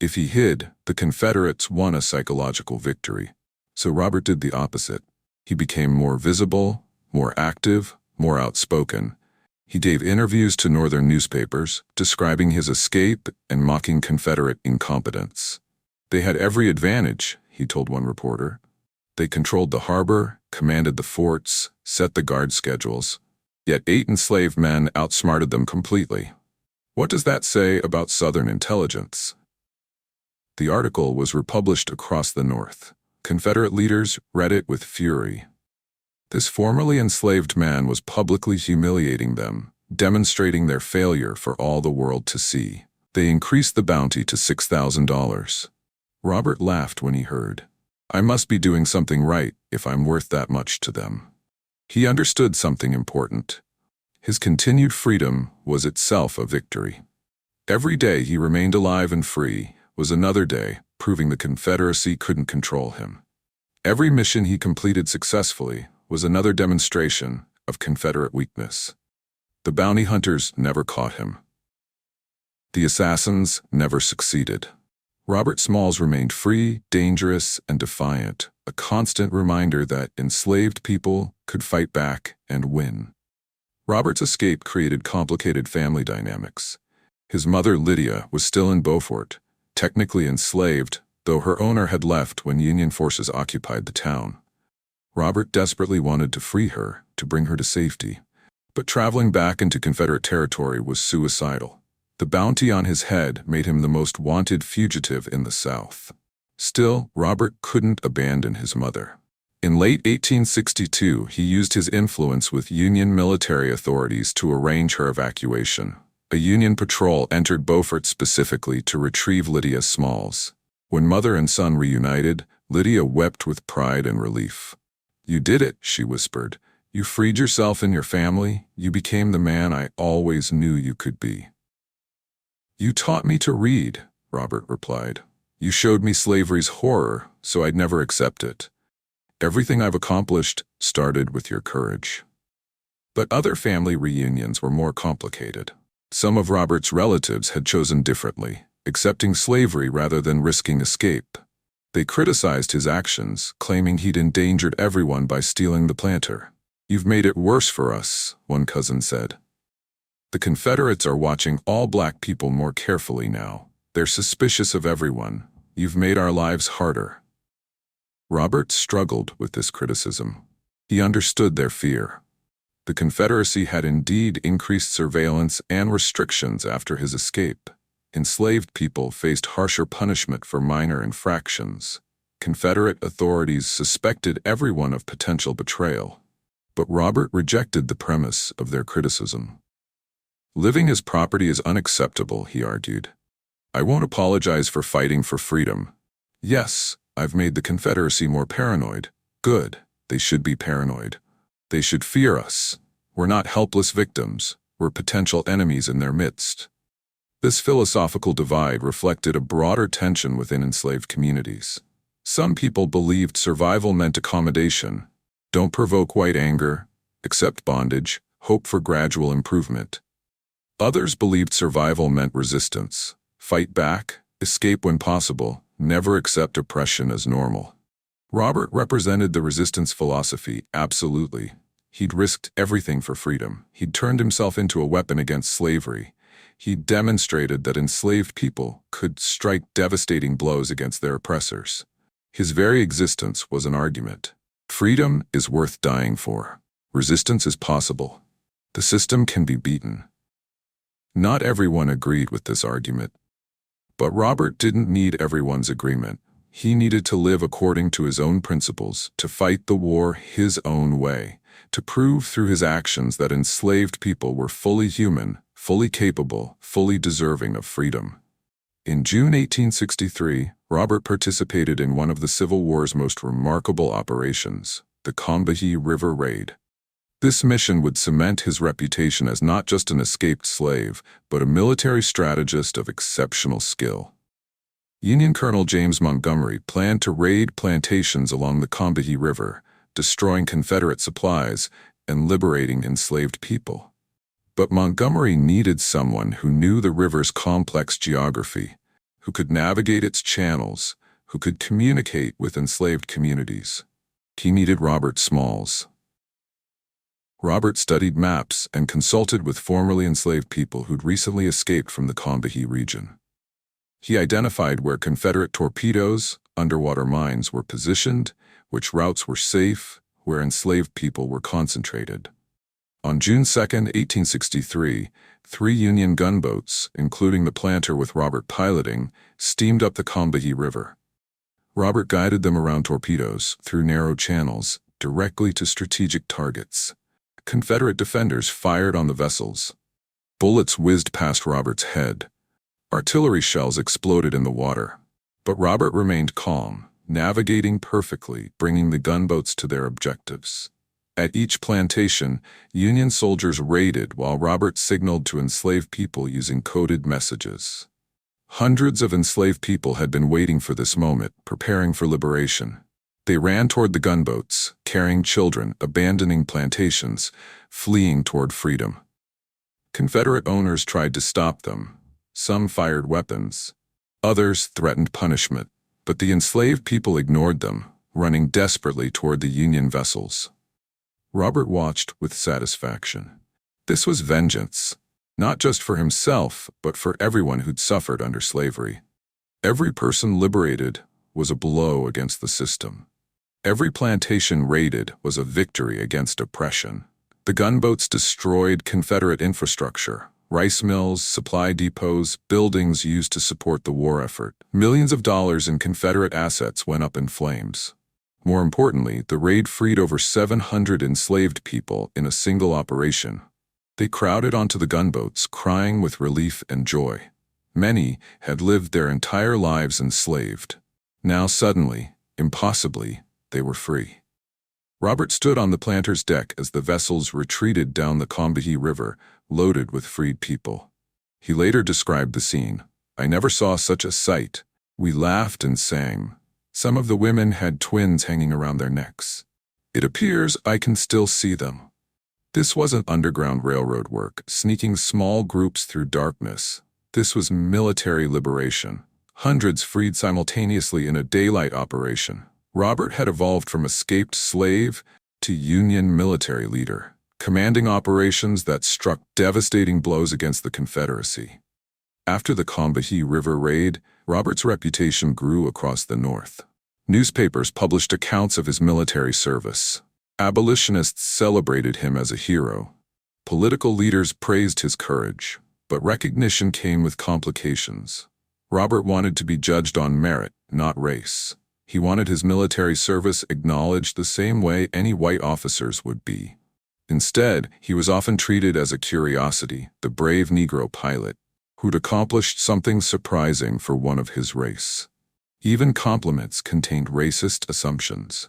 If he hid, the Confederates won a psychological victory. So Robert did the opposite. He became more visible, more active, more outspoken. He gave interviews to Northern newspapers, describing his escape and mocking Confederate incompetence. They had every advantage, he told one reporter. They controlled the harbor, commanded the forts, set the guard schedules. Yet 8 enslaved men outsmarted them completely. What does that say about Southern intelligence? The article was republished across the North. Confederate leaders read it with fury. This formerly enslaved man was publicly humiliating them, demonstrating their failure for all the world to see. They increased the bounty to $6,000. Robert laughed when he heard, "I must be doing something right if I'm worth that much to them." He understood something important. His continued freedom was itself a victory. Every day he remained alive and free was another day proving the Confederacy couldn't control him. Every mission he completed successfully was another demonstration of Confederate weakness. The bounty hunters never caught him. The assassins never succeeded. Robert Smalls remained free, dangerous, and defiant, a constant reminder that enslaved people could fight back and win. Robert's escape created complicated family dynamics. His mother, Lydia, was still in Beaufort, technically enslaved, though her owner had left when Union forces occupied the town. Robert desperately wanted to free her, to bring her to safety. But traveling back into Confederate territory was suicidal. The bounty on his head made him the most wanted fugitive in the South. Still, Robert couldn't abandon his mother. In late 1862, he used his influence with Union military authorities to arrange her evacuation. A Union patrol entered Beaufort specifically to retrieve Lydia Smalls. When mother and son reunited, Lydia wept with pride and relief. "You did it," she whispered. "You freed yourself and your family. You became the man I always knew you could be." "You taught me to read," Robert replied. "You showed me slavery's horror, so I'd never accept it. Everything I've accomplished started with your courage." But other family reunions were more complicated. Some of Robert's relatives had chosen differently, accepting slavery rather than risking escape. They criticized his actions, claiming he'd endangered everyone by stealing the planter. "You've made it worse for us," one cousin said. "The Confederates are watching all black people more carefully now. They're suspicious of everyone. You've made our lives harder." Robert struggled with this criticism. He understood their fear. The Confederacy had indeed increased surveillance and restrictions after his escape. Enslaved people faced harsher punishment for minor infractions. Confederate authorities suspected everyone of potential betrayal. But Robert rejected the premise of their criticism. "Living as property is unacceptable," he argued. "I won't apologize for fighting for freedom. Yes, I've made the Confederacy more paranoid. Good, they should be paranoid. They should fear us. We're not helpless victims. We're potential enemies in their midst." This philosophical divide reflected a broader tension within enslaved communities. Some people believed survival meant accommodation. Don't provoke white anger, accept bondage, hope for gradual improvement. Others believed survival meant resistance. Fight back, escape when possible, never accept oppression as normal. Robert represented the resistance philosophy, absolutely. He'd risked everything for freedom. He'd turned himself into a weapon against slavery. He demonstrated that enslaved people could strike devastating blows against their oppressors. His very existence was an argument. Freedom is worth dying for. Resistance is possible. The system can be beaten. Not everyone agreed with this argument. But Robert didn't need everyone's agreement. He needed to live according to his own principles, to fight the war his own way, to prove through his actions that enslaved people were fully human, fully capable, fully deserving of freedom. In June 1863, Robert participated in one of the Civil War's most remarkable operations, the Combahee River Raid. This mission would cement his reputation as not just an escaped slave, but a military strategist of exceptional skill. Union Colonel James Montgomery planned to raid plantations along the Combahee River, destroying Confederate supplies and liberating enslaved people. But Montgomery needed someone who knew the river's complex geography, who could navigate its channels, who could communicate with enslaved communities. He needed Robert Smalls. Robert studied maps and consulted with formerly enslaved people who'd recently escaped from the Combahee region. He identified where Confederate torpedoes, underwater mines were positioned, which routes were safe, where enslaved people were concentrated. On June 2, 1863, 3 Union gunboats, including the Planter with Robert piloting, steamed up the Combahee River. Robert guided them around torpedoes, through narrow channels, directly to strategic targets. Confederate defenders fired on the vessels. Bullets whizzed past Robert's head. Artillery shells exploded in the water. But Robert remained calm, navigating perfectly, bringing the gunboats to their objectives. At each plantation, Union soldiers raided while Robert signaled to enslaved people using coded messages. Hundreds of enslaved people had been waiting for this moment, preparing for liberation. They ran toward the gunboats, carrying children, abandoning plantations, fleeing toward freedom. Confederate owners tried to stop them. Some fired weapons. Others threatened punishment. But the enslaved people ignored them, running desperately toward the Union vessels. Robert watched with satisfaction. This was vengeance, not just for himself, but for everyone who'd suffered under slavery. Every person liberated was a blow against the system. Every plantation raided was a victory against oppression. The gunboats destroyed Confederate infrastructure, rice mills, supply depots, buildings used to support the war effort. Millions of dollars in Confederate assets went up in flames. More importantly, the raid freed over 700 enslaved people in a single operation. They crowded onto the gunboats, crying with relief and joy. Many had lived their entire lives enslaved. Now suddenly, impossibly, they were free. Robert stood on the Planter's deck as the vessels retreated down the Combahee River, loaded with freed people. He later described the scene. "I never saw such a sight. We laughed and sang. Some of the women had twins hanging around their necks. It appears I can still see them." This wasn't underground railroad work, sneaking small groups through darkness. This was military liberation. Hundreds freed simultaneously in a daylight operation. Robert had evolved from escaped slave to Union military leader, commanding operations that struck devastating blows against the Confederacy. After the Combahee River Raid, Robert's reputation grew across the North. Newspapers published accounts of his military service. Abolitionists celebrated him as a hero. Political leaders praised his courage, but recognition came with complications. Robert wanted to be judged on merit, not race. He wanted his military service acknowledged the same way any white officers would be. Instead, he was often treated as a curiosity, the brave Negro pilot, who'd accomplished something surprising for one of his race. Even compliments contained racist assumptions.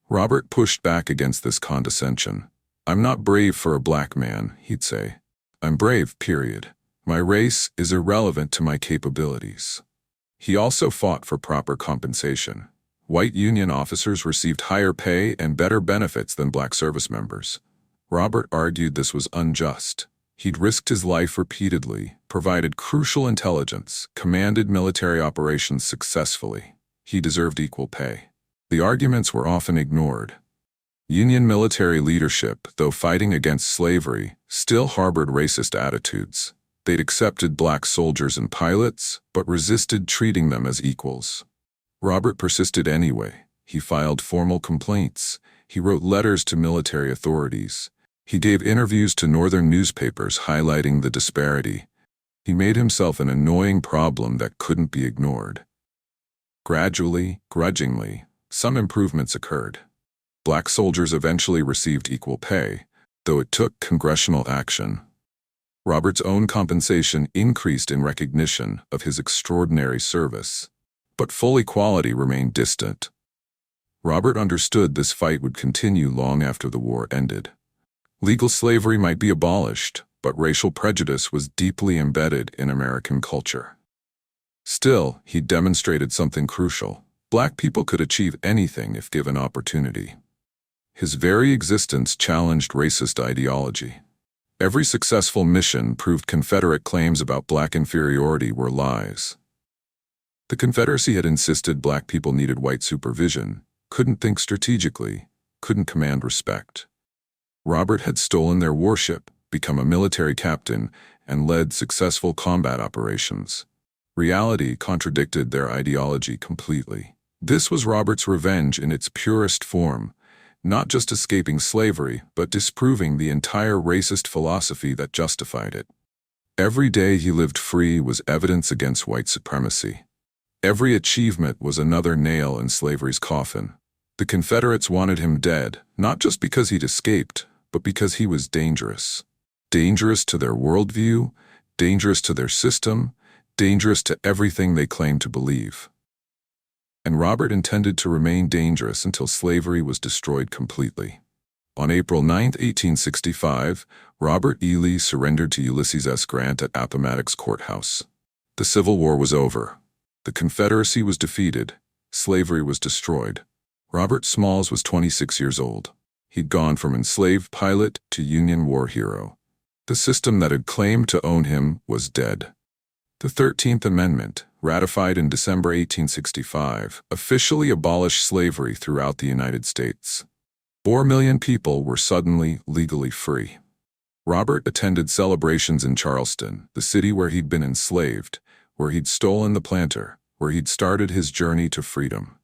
Robert pushed back against this condescension. "I'm not brave for a black man," he'd say. "I'm brave, period. My race is irrelevant to my capabilities." He also fought for proper compensation. White Union officers received higher pay and better benefits than black service members. Robert argued this was unjust. He'd risked his life repeatedly, provided crucial intelligence, commanded military operations successfully. He deserved equal pay. The arguments were often ignored. Union military leadership, though fighting against slavery, still harbored racist attitudes. They'd accepted black soldiers and pilots, but resisted treating them as equals. Robert persisted anyway. He filed formal complaints. He wrote letters to military authorities. He gave interviews to northern newspapers highlighting the disparity. He made himself an annoying problem that couldn't be ignored. Gradually, grudgingly, some improvements occurred. Black soldiers eventually received equal pay, though it took congressional action. Robert's own compensation increased in recognition of his extraordinary service, but full equality remained distant. Robert understood this fight would continue long after the war ended. Legal slavery might be abolished, but racial prejudice was deeply embedded in American culture. Still, he demonstrated something crucial. Black people could achieve anything if given opportunity. His very existence challenged racist ideology. Every successful mission proved Confederate claims about black inferiority were lies. The Confederacy had insisted black people needed white supervision, couldn't think strategically, couldn't command respect. Robert had stolen their warship, become a military captain, and led successful combat operations. Reality contradicted their ideology completely. This was Robert's revenge in its purest form, not just escaping slavery, but disproving the entire racist philosophy that justified it. Every day he lived free was evidence against white supremacy. Every achievement was another nail in slavery's coffin. The Confederates wanted him dead, not just because he'd escaped, but because he was dangerous. Dangerous to their worldview, dangerous to their system, dangerous to everything they claimed to believe. And Robert intended to remain dangerous until slavery was destroyed completely. On April 9, 1865, Robert E. Lee surrendered to Ulysses S. Grant at Appomattox Courthouse. The Civil War was over. The Confederacy was defeated. Slavery was destroyed. Robert Smalls was 26 years old. He'd gone from enslaved pilot to Union war hero. The system that had claimed to own him was dead. The 13th Amendment, ratified in December 1865, officially abolished slavery throughout the United States. 4 million people were suddenly legally free. Robert attended celebrations in Charleston, the city where he'd been enslaved, where he'd stolen the planter, where he'd started his journey to freedom.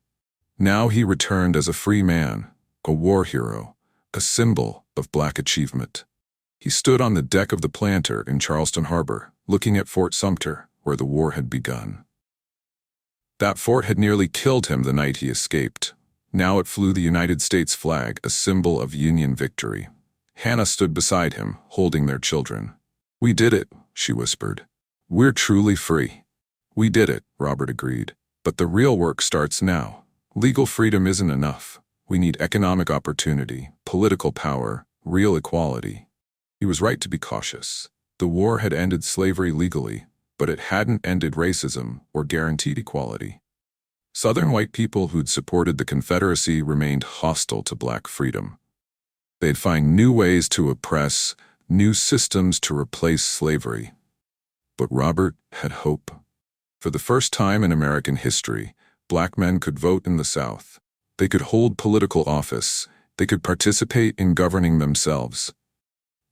Now he returned as a free man, a war hero, a symbol of black achievement. He stood on the deck of the planter in Charleston Harbor, looking at Fort Sumter, where the war had begun. That fort had nearly killed him the night he escaped. Now it flew the United States flag, a symbol of Union victory. Hannah stood beside him, holding their children. "We did it," she whispered. "We're truly free." "We did it," Robert agreed. "But the real work starts now. Legal freedom isn't enough. We need economic opportunity, political power, real equality." He was right to be cautious. The war had ended slavery legally, but it hadn't ended racism or guaranteed equality. Southern white people who'd supported the Confederacy remained hostile to black freedom. They'd find new ways to oppress, new systems to replace slavery. But Robert had hope. For the first time in American history, black men could vote in the South. They could hold political office. They could participate in governing themselves.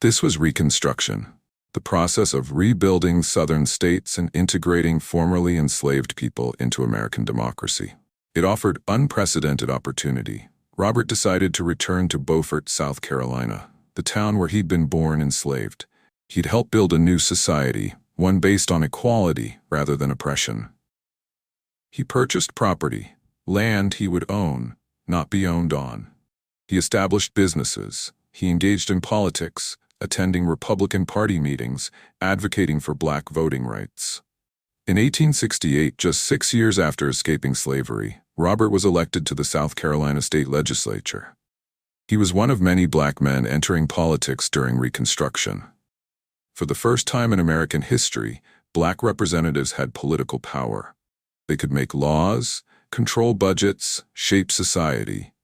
This was Reconstruction, the process of rebuilding Southern states and integrating formerly enslaved people into American democracy. It offered unprecedented opportunity. Robert decided to return to Beaufort, South Carolina, the town where he'd been born enslaved. He'd help build a new society, one based on equality rather than oppression. He purchased property, land he would own, not be owned on. He established businesses. He engaged in politics, attending Republican Party meetings, advocating for black voting rights. In 1868, just 6 years after escaping slavery, Robert was elected to the South Carolina state legislature. He was one of many black men entering politics during Reconstruction. For the first time in American history, black representatives had political power. They could make laws, control budgets, shape society.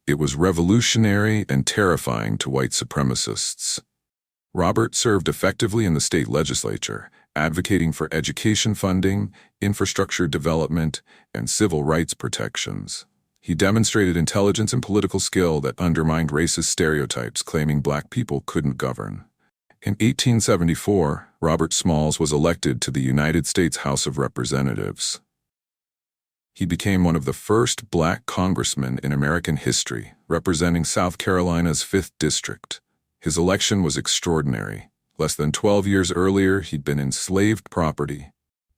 It was revolutionary and terrifying to white supremacists. Robert served effectively in the state legislature, advocating for education funding, infrastructure development, and civil rights protections. He demonstrated intelligence and political skill that undermined racist stereotypes claiming black people couldn't govern. In 1874, Robert Smalls was elected to the United States House of Representatives. He became one of the first black congressmen in American history, representing South Carolina's 5th District. His election was extraordinary. Less than 12 years earlier, he'd been enslaved property.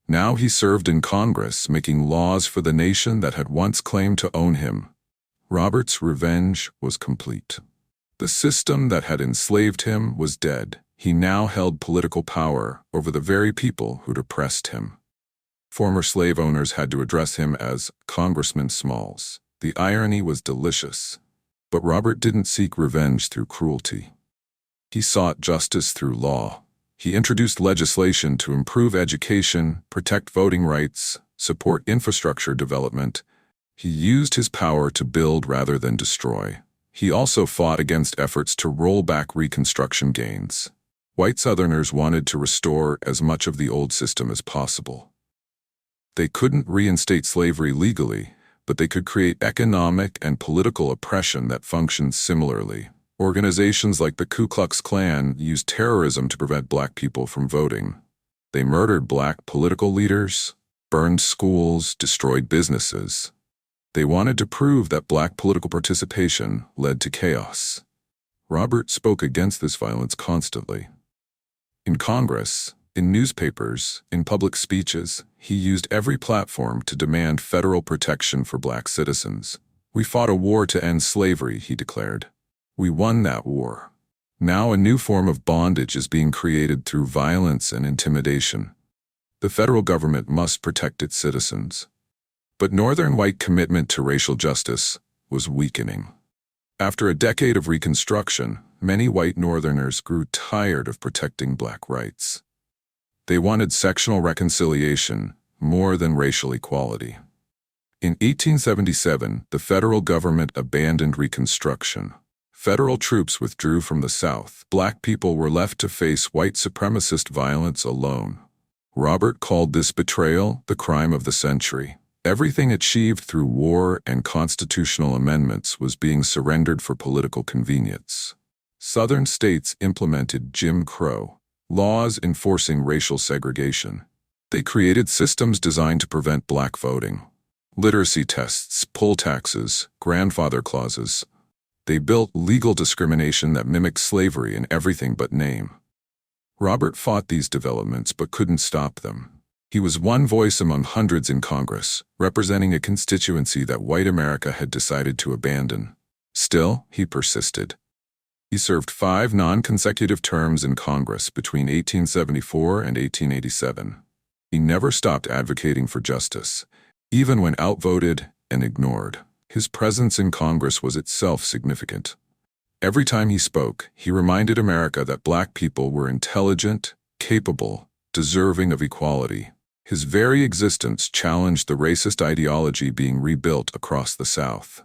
Now he served in Congress, making laws for the nation that had once claimed to own him. Robert's revenge was complete. The system that had enslaved him was dead. He now held political power over the very people who'd oppressed him. Former slave owners had to address him as Congressman Smalls. The irony was delicious. But Robert didn't seek revenge through cruelty. He sought justice through law. He introduced legislation to improve education, protect voting rights, support infrastructure development. He used his power to build rather than destroy. He also fought against efforts to roll back Reconstruction gains. White Southerners wanted to restore as much of the old system as possible. They couldn't reinstate slavery legally, but they could create economic and political oppression that functioned similarly. Organizations like the Ku Klux Klan used terrorism to prevent black people from voting. They murdered black political leaders, burned schools, destroyed businesses. They wanted to prove that black political participation led to chaos. Robert spoke against this violence constantly. In Congress, in newspapers, in public speeches, he used every platform to demand federal protection for black citizens. "We fought a war to end slavery," he declared. "We won that war. Now a new form of bondage is being created through violence and intimidation. The federal government must protect its citizens." But Northern white commitment to racial justice was weakening. After a decade of Reconstruction, many white Northerners grew tired of protecting black rights. They wanted sectional reconciliation more than racial equality. In 1877, the federal government abandoned Reconstruction. Federal troops withdrew from the South. Black people were left to face white supremacist violence alone. Robert called this betrayal the crime of the century. Everything achieved through war and constitutional amendments was being surrendered for political convenience. Southern states implemented Jim Crow, laws enforcing racial segregation. They created systems designed to prevent black voting. Literacy tests, poll taxes, grandfather clauses. They built legal discrimination that mimicked slavery in everything but name. Robert fought these developments but couldn't stop them. He was one voice among hundreds in Congress, representing a constituency that white America had decided to abandon. Still, he persisted. He served 5 non-consecutive terms in Congress between 1874 and 1887. He never stopped advocating for justice, even when outvoted and ignored. His presence in Congress was itself significant. Every time he spoke, he reminded America that black people were intelligent, capable, deserving of equality. His very existence challenged the racist ideology being rebuilt across the South.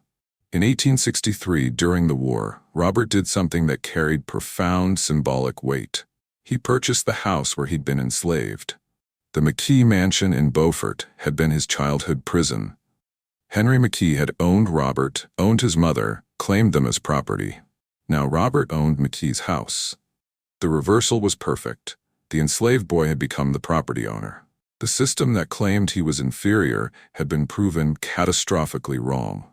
In 1863, during the war, Robert did something that carried profound symbolic weight. He purchased the house where he'd been enslaved. The McKee Mansion in Beaufort had been his childhood prison. Henry McKee had owned Robert, owned his mother, claimed them as property. Now Robert owned McKee's house. The reversal was perfect. The enslaved boy had become the property owner. The system that claimed he was inferior had been proven catastrophically wrong.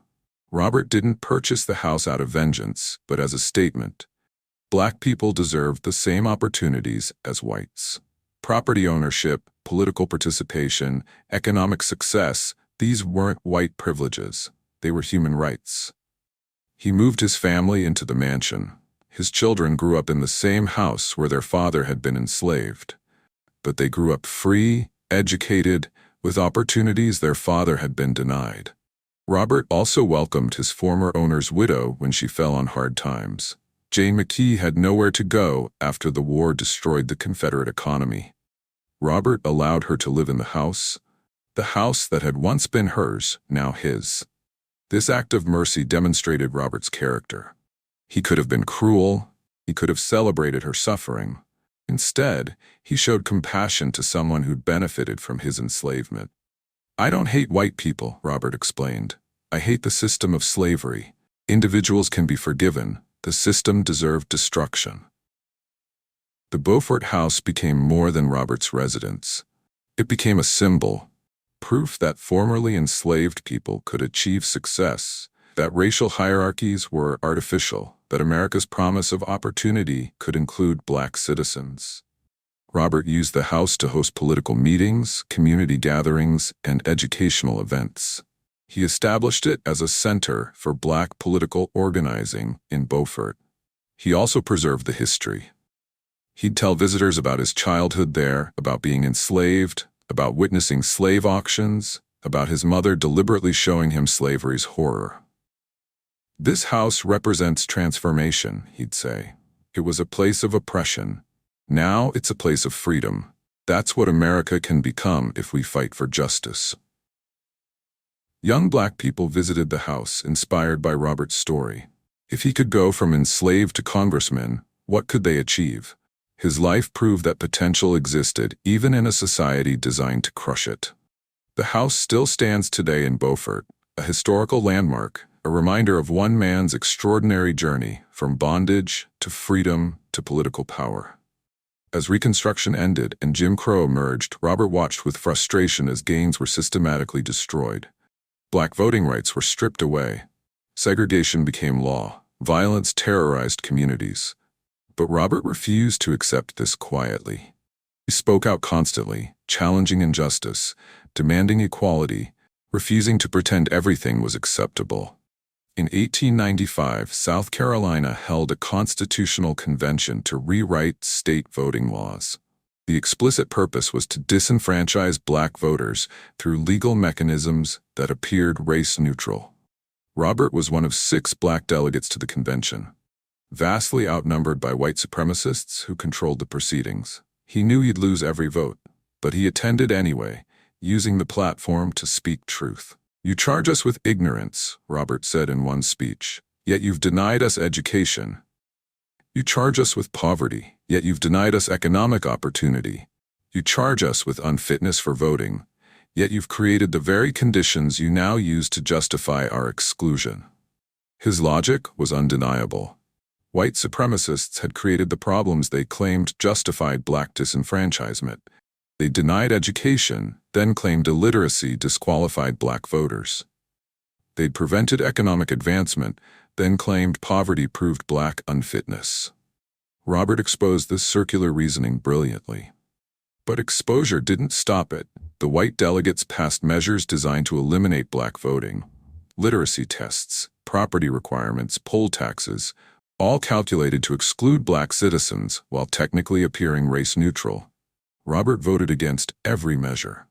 Robert didn't purchase the house out of vengeance, but as a statement. Black people deserved the same opportunities as whites. Property ownership, political participation, economic success, these weren't white privileges. They were human rights. He moved his family into the mansion. His children grew up in the same house where their father had been enslaved. But they grew up free, educated, with opportunities their father had been denied. Robert also welcomed his former owner's widow when she fell on hard times. Jane McKee had nowhere to go after the war destroyed the Confederate economy. Robert allowed her to live in the house that had once been hers, now his. This act of mercy demonstrated Robert's character. He could have been cruel, he could have celebrated her suffering. Instead, he showed compassion to someone who'd benefited from his enslavement. "I don't hate white people," Robert explained. "I hate the system of slavery. Individuals can be forgiven. The system deserved destruction." The Beaufort house became more than Robert's residence. It became a symbol, proof that formerly enslaved people could achieve success, that racial hierarchies were artificial, that America's promise of opportunity could include black citizens. Robert used the house to host political meetings, community gatherings, and educational events. He established it as a center for black political organizing in Beaufort. He also preserved the history. He'd tell visitors about his childhood there, about being enslaved, about witnessing slave auctions, about his mother deliberately showing him slavery's horror. "This house represents transformation," he'd say. "It was a place of oppression. Now it's a place of freedom. That's what America can become if we fight for justice." Young black people visited the house, inspired by Robert's story. If he could go from enslaved to congressman, what could they achieve? His life proved that potential existed even in a society designed to crush it. The house still stands today in Beaufort, a historical landmark, a reminder of one man's extraordinary journey from bondage to freedom to political power. As Reconstruction ended and Jim Crow emerged, Robert watched with frustration as gains were systematically destroyed. Black voting rights were stripped away. Segregation became law. Violence terrorized communities. But Robert refused to accept this quietly. He spoke out constantly, challenging injustice, demanding equality, refusing to pretend everything was acceptable. In 1895, South Carolina held a constitutional convention to rewrite state voting laws. The explicit purpose was to disenfranchise black voters through legal mechanisms that appeared race-neutral. Robert was one of 6 black delegates to the convention. Vastly outnumbered by white supremacists who controlled the proceedings, he knew he'd lose every vote, but he attended anyway, using the platform to speak truth. "You charge us with ignorance," Robert said in one speech, "yet you've denied us education. You charge us with poverty, yet you've denied us economic opportunity. You charge us with unfitness for voting, yet you've created the very conditions you now use to justify our exclusion." His logic was undeniable. White supremacists had created the problems they claimed justified black disenfranchisement. They denied education, then claimed illiteracy disqualified black voters. They'd prevented economic advancement, then claimed poverty proved black unfitness. Robert exposed this circular reasoning brilliantly. But exposure didn't stop it. The white delegates passed measures designed to eliminate black voting. Literacy tests, property requirements, poll taxes, all calculated to exclude black citizens while technically appearing race-neutral. Robert voted against every measure.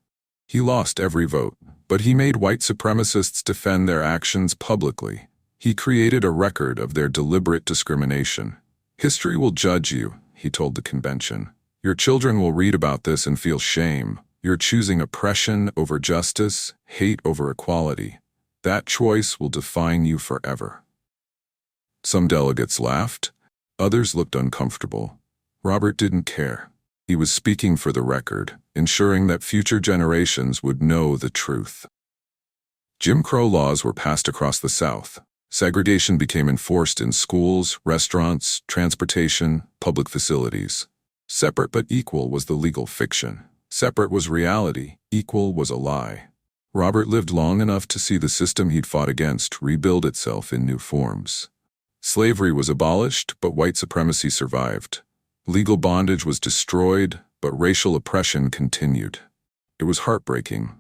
He lost every vote, but he made white supremacists defend their actions publicly. He created a record of their deliberate discrimination. "History will judge you," he told the convention. "Your children will read about this and feel shame. You're choosing oppression over justice, hate over equality. That choice will define you forever." Some delegates laughed. Others looked uncomfortable. Robert didn't care. He was speaking for the record, ensuring that future generations would know the truth. Jim Crow laws were passed across the South. Segregation became enforced in schools, restaurants, transportation, public facilities. Separate but equal was the legal fiction. Separate was reality, equal was a lie. Robert lived long enough to see the system he'd fought against rebuild itself in new forms. Slavery was abolished, but white supremacy survived. Legal bondage was destroyed, but racial oppression continued. It was heartbreaking.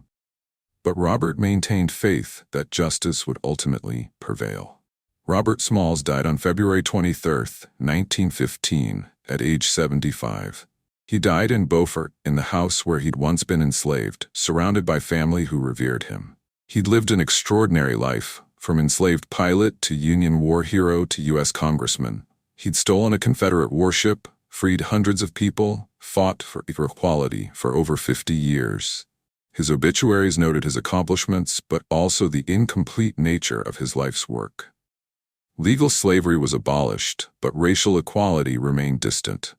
But Robert maintained faith that justice would ultimately prevail. Robert Smalls died on February 23, 1915, at age 75. He died in Beaufort, in the house where he'd once been enslaved, surrounded by family who revered him. He'd lived an extraordinary life, from enslaved pilot to Union war hero to U.S. congressman. He'd stolen a Confederate warship, freed hundreds of people, fought for equality for over 50 years. His obituaries noted his accomplishments, but also the incomplete nature of his life's work. Legal slavery was abolished, but racial equality remained distant.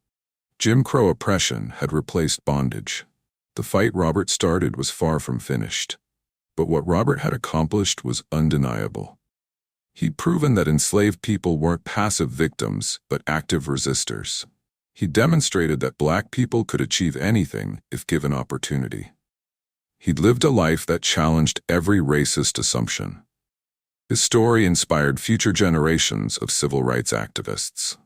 Jim Crow oppression had replaced bondage. The fight Robert started was far from finished. But what Robert had accomplished was undeniable. He'd proven that enslaved people weren't passive victims, but active resistors. He demonstrated that black people could achieve anything if given opportunity. He'd lived a life that challenged every racist assumption. His story inspired future generations of civil rights activists.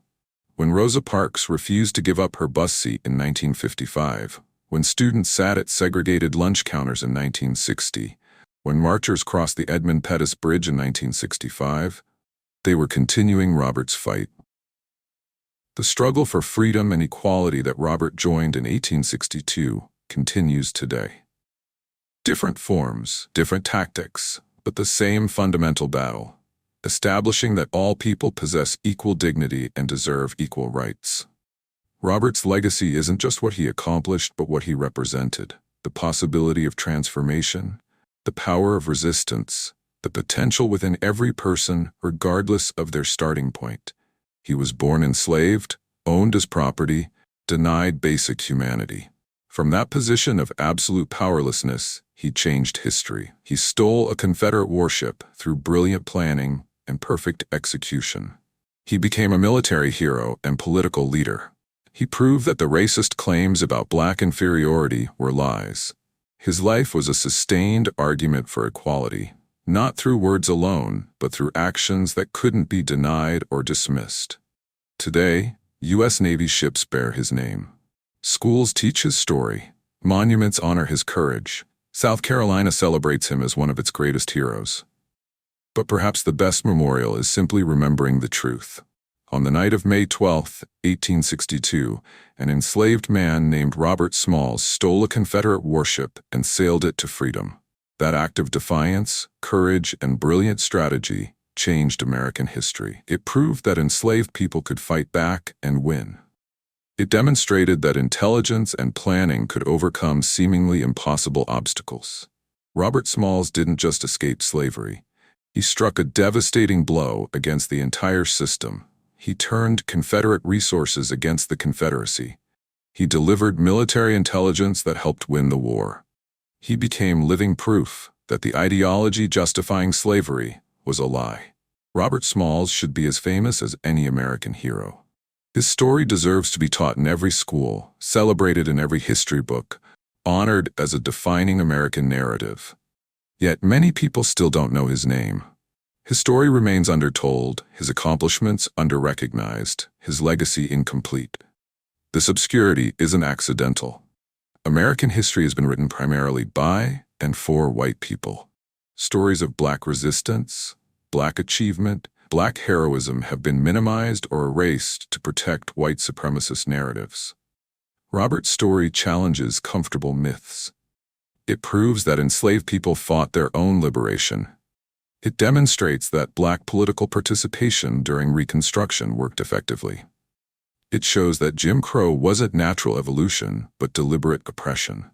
When Rosa Parks refused to give up her bus seat in 1955, when students sat at segregated lunch counters in 1960, when marchers crossed the Edmund Pettus Bridge in 1965, they were continuing Robert's fight. The struggle for freedom and equality that Robert joined in 1862 continues today. Different forms, different tactics, but the same fundamental battle, establishing that all people possess equal dignity and deserve equal rights. Robert's legacy isn't just what he accomplished, but what he represented: the possibility of transformation, the power of resistance, the potential within every person regardless of their starting point. He was born enslaved, owned as property, denied basic humanity. From that position of absolute powerlessness, he changed history. He stole a Confederate warship through brilliant planning and perfect execution. He became a military hero and political leader. He proved that the racist claims about black inferiority were lies. His life was a sustained argument for equality, not through words alone, but through actions that couldn't be denied or dismissed. Today, U.S. Navy ships bear his name. Schools teach his story. Monuments honor his courage. South Carolina celebrates him as one of its greatest heroes. But perhaps the best memorial is simply remembering the truth. On the night of May 12, 1862, an enslaved man named Robert Smalls stole a Confederate warship and sailed it to freedom. That act of defiance, courage, and brilliant strategy changed American history. It proved that enslaved people could fight back and win. It demonstrated that intelligence and planning could overcome seemingly impossible obstacles. Robert Smalls didn't just escape slavery. He struck a devastating blow against the entire system. He turned Confederate resources against the Confederacy. He delivered military intelligence that helped win the war. He became living proof that the ideology justifying slavery was a lie. Robert Smalls should be as famous as any American hero. His story deserves to be taught in every school, celebrated in every history book, honored as a defining American narrative. Yet many people still don't know his name. His story remains undertold, his accomplishments underrecognized, his legacy incomplete. This obscurity isn't accidental. American history has been written primarily by and for white people. Stories of black resistance, black achievement, black heroism have been minimized or erased to protect white supremacist narratives. Robert's story challenges comfortable myths. It proves that enslaved people fought their own liberation. It demonstrates that black political participation during Reconstruction worked effectively. It shows that Jim Crow wasn't natural evolution, but deliberate oppression.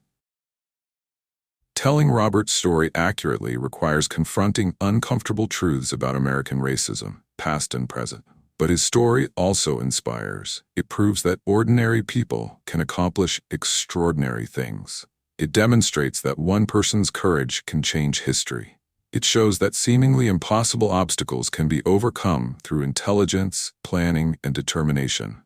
Telling Robert's story accurately requires confronting uncomfortable truths about American racism, past and present. But his story also inspires. It proves that ordinary people can accomplish extraordinary things. It demonstrates that one person's courage can change history. It shows that seemingly impossible obstacles can be overcome through intelligence, planning, and determination.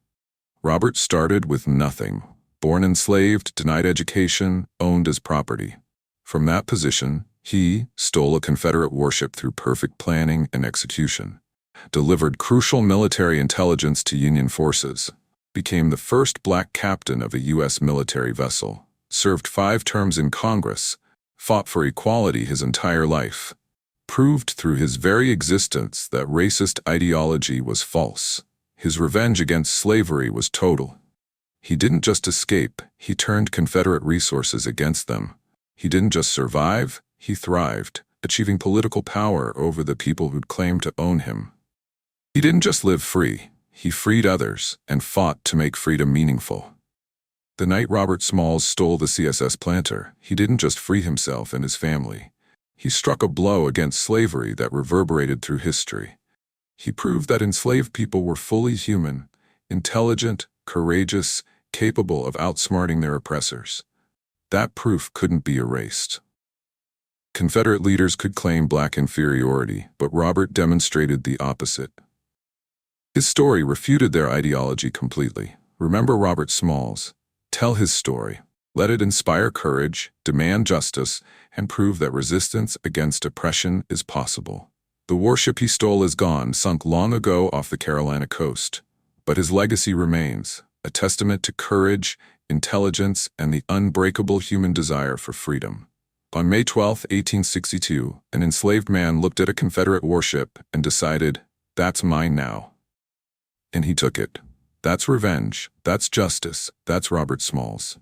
Robert started with nothing. Born enslaved, denied education, owned as property. From that position, he stole a Confederate warship through perfect planning and execution, delivered crucial military intelligence to Union forces, became the first black captain of a U.S. military vessel, served 5 terms in Congress, fought for equality his entire life, proved through his very existence that racist ideology was false. His revenge against slavery was total. He didn't just escape, he turned Confederate resources against them. He didn't just survive, he thrived, achieving political power over the people who'd claimed to own him. He didn't just live free, he freed others and fought to make freedom meaningful. The night Robert Smalls stole the CSS Planter, he didn't just free himself and his family. He struck a blow against slavery that reverberated through history. He proved that enslaved people were fully human, intelligent, courageous, capable of outsmarting their oppressors. That proof couldn't be erased. Confederate leaders could claim black inferiority, but Robert demonstrated the opposite. His story refuted their ideology completely. Remember Robert Smalls. Tell his story. Let it inspire courage, demand justice, and prove that resistance against oppression is possible. The warship he stole is gone, sunk long ago off the Carolina coast. But his legacy remains, a testament to courage, intelligence, and the unbreakable human desire for freedom. On May 12, 1862, an enslaved man looked at a Confederate warship and decided, "That's mine now." And he took it. That's revenge. That's justice. That's Robert Smalls.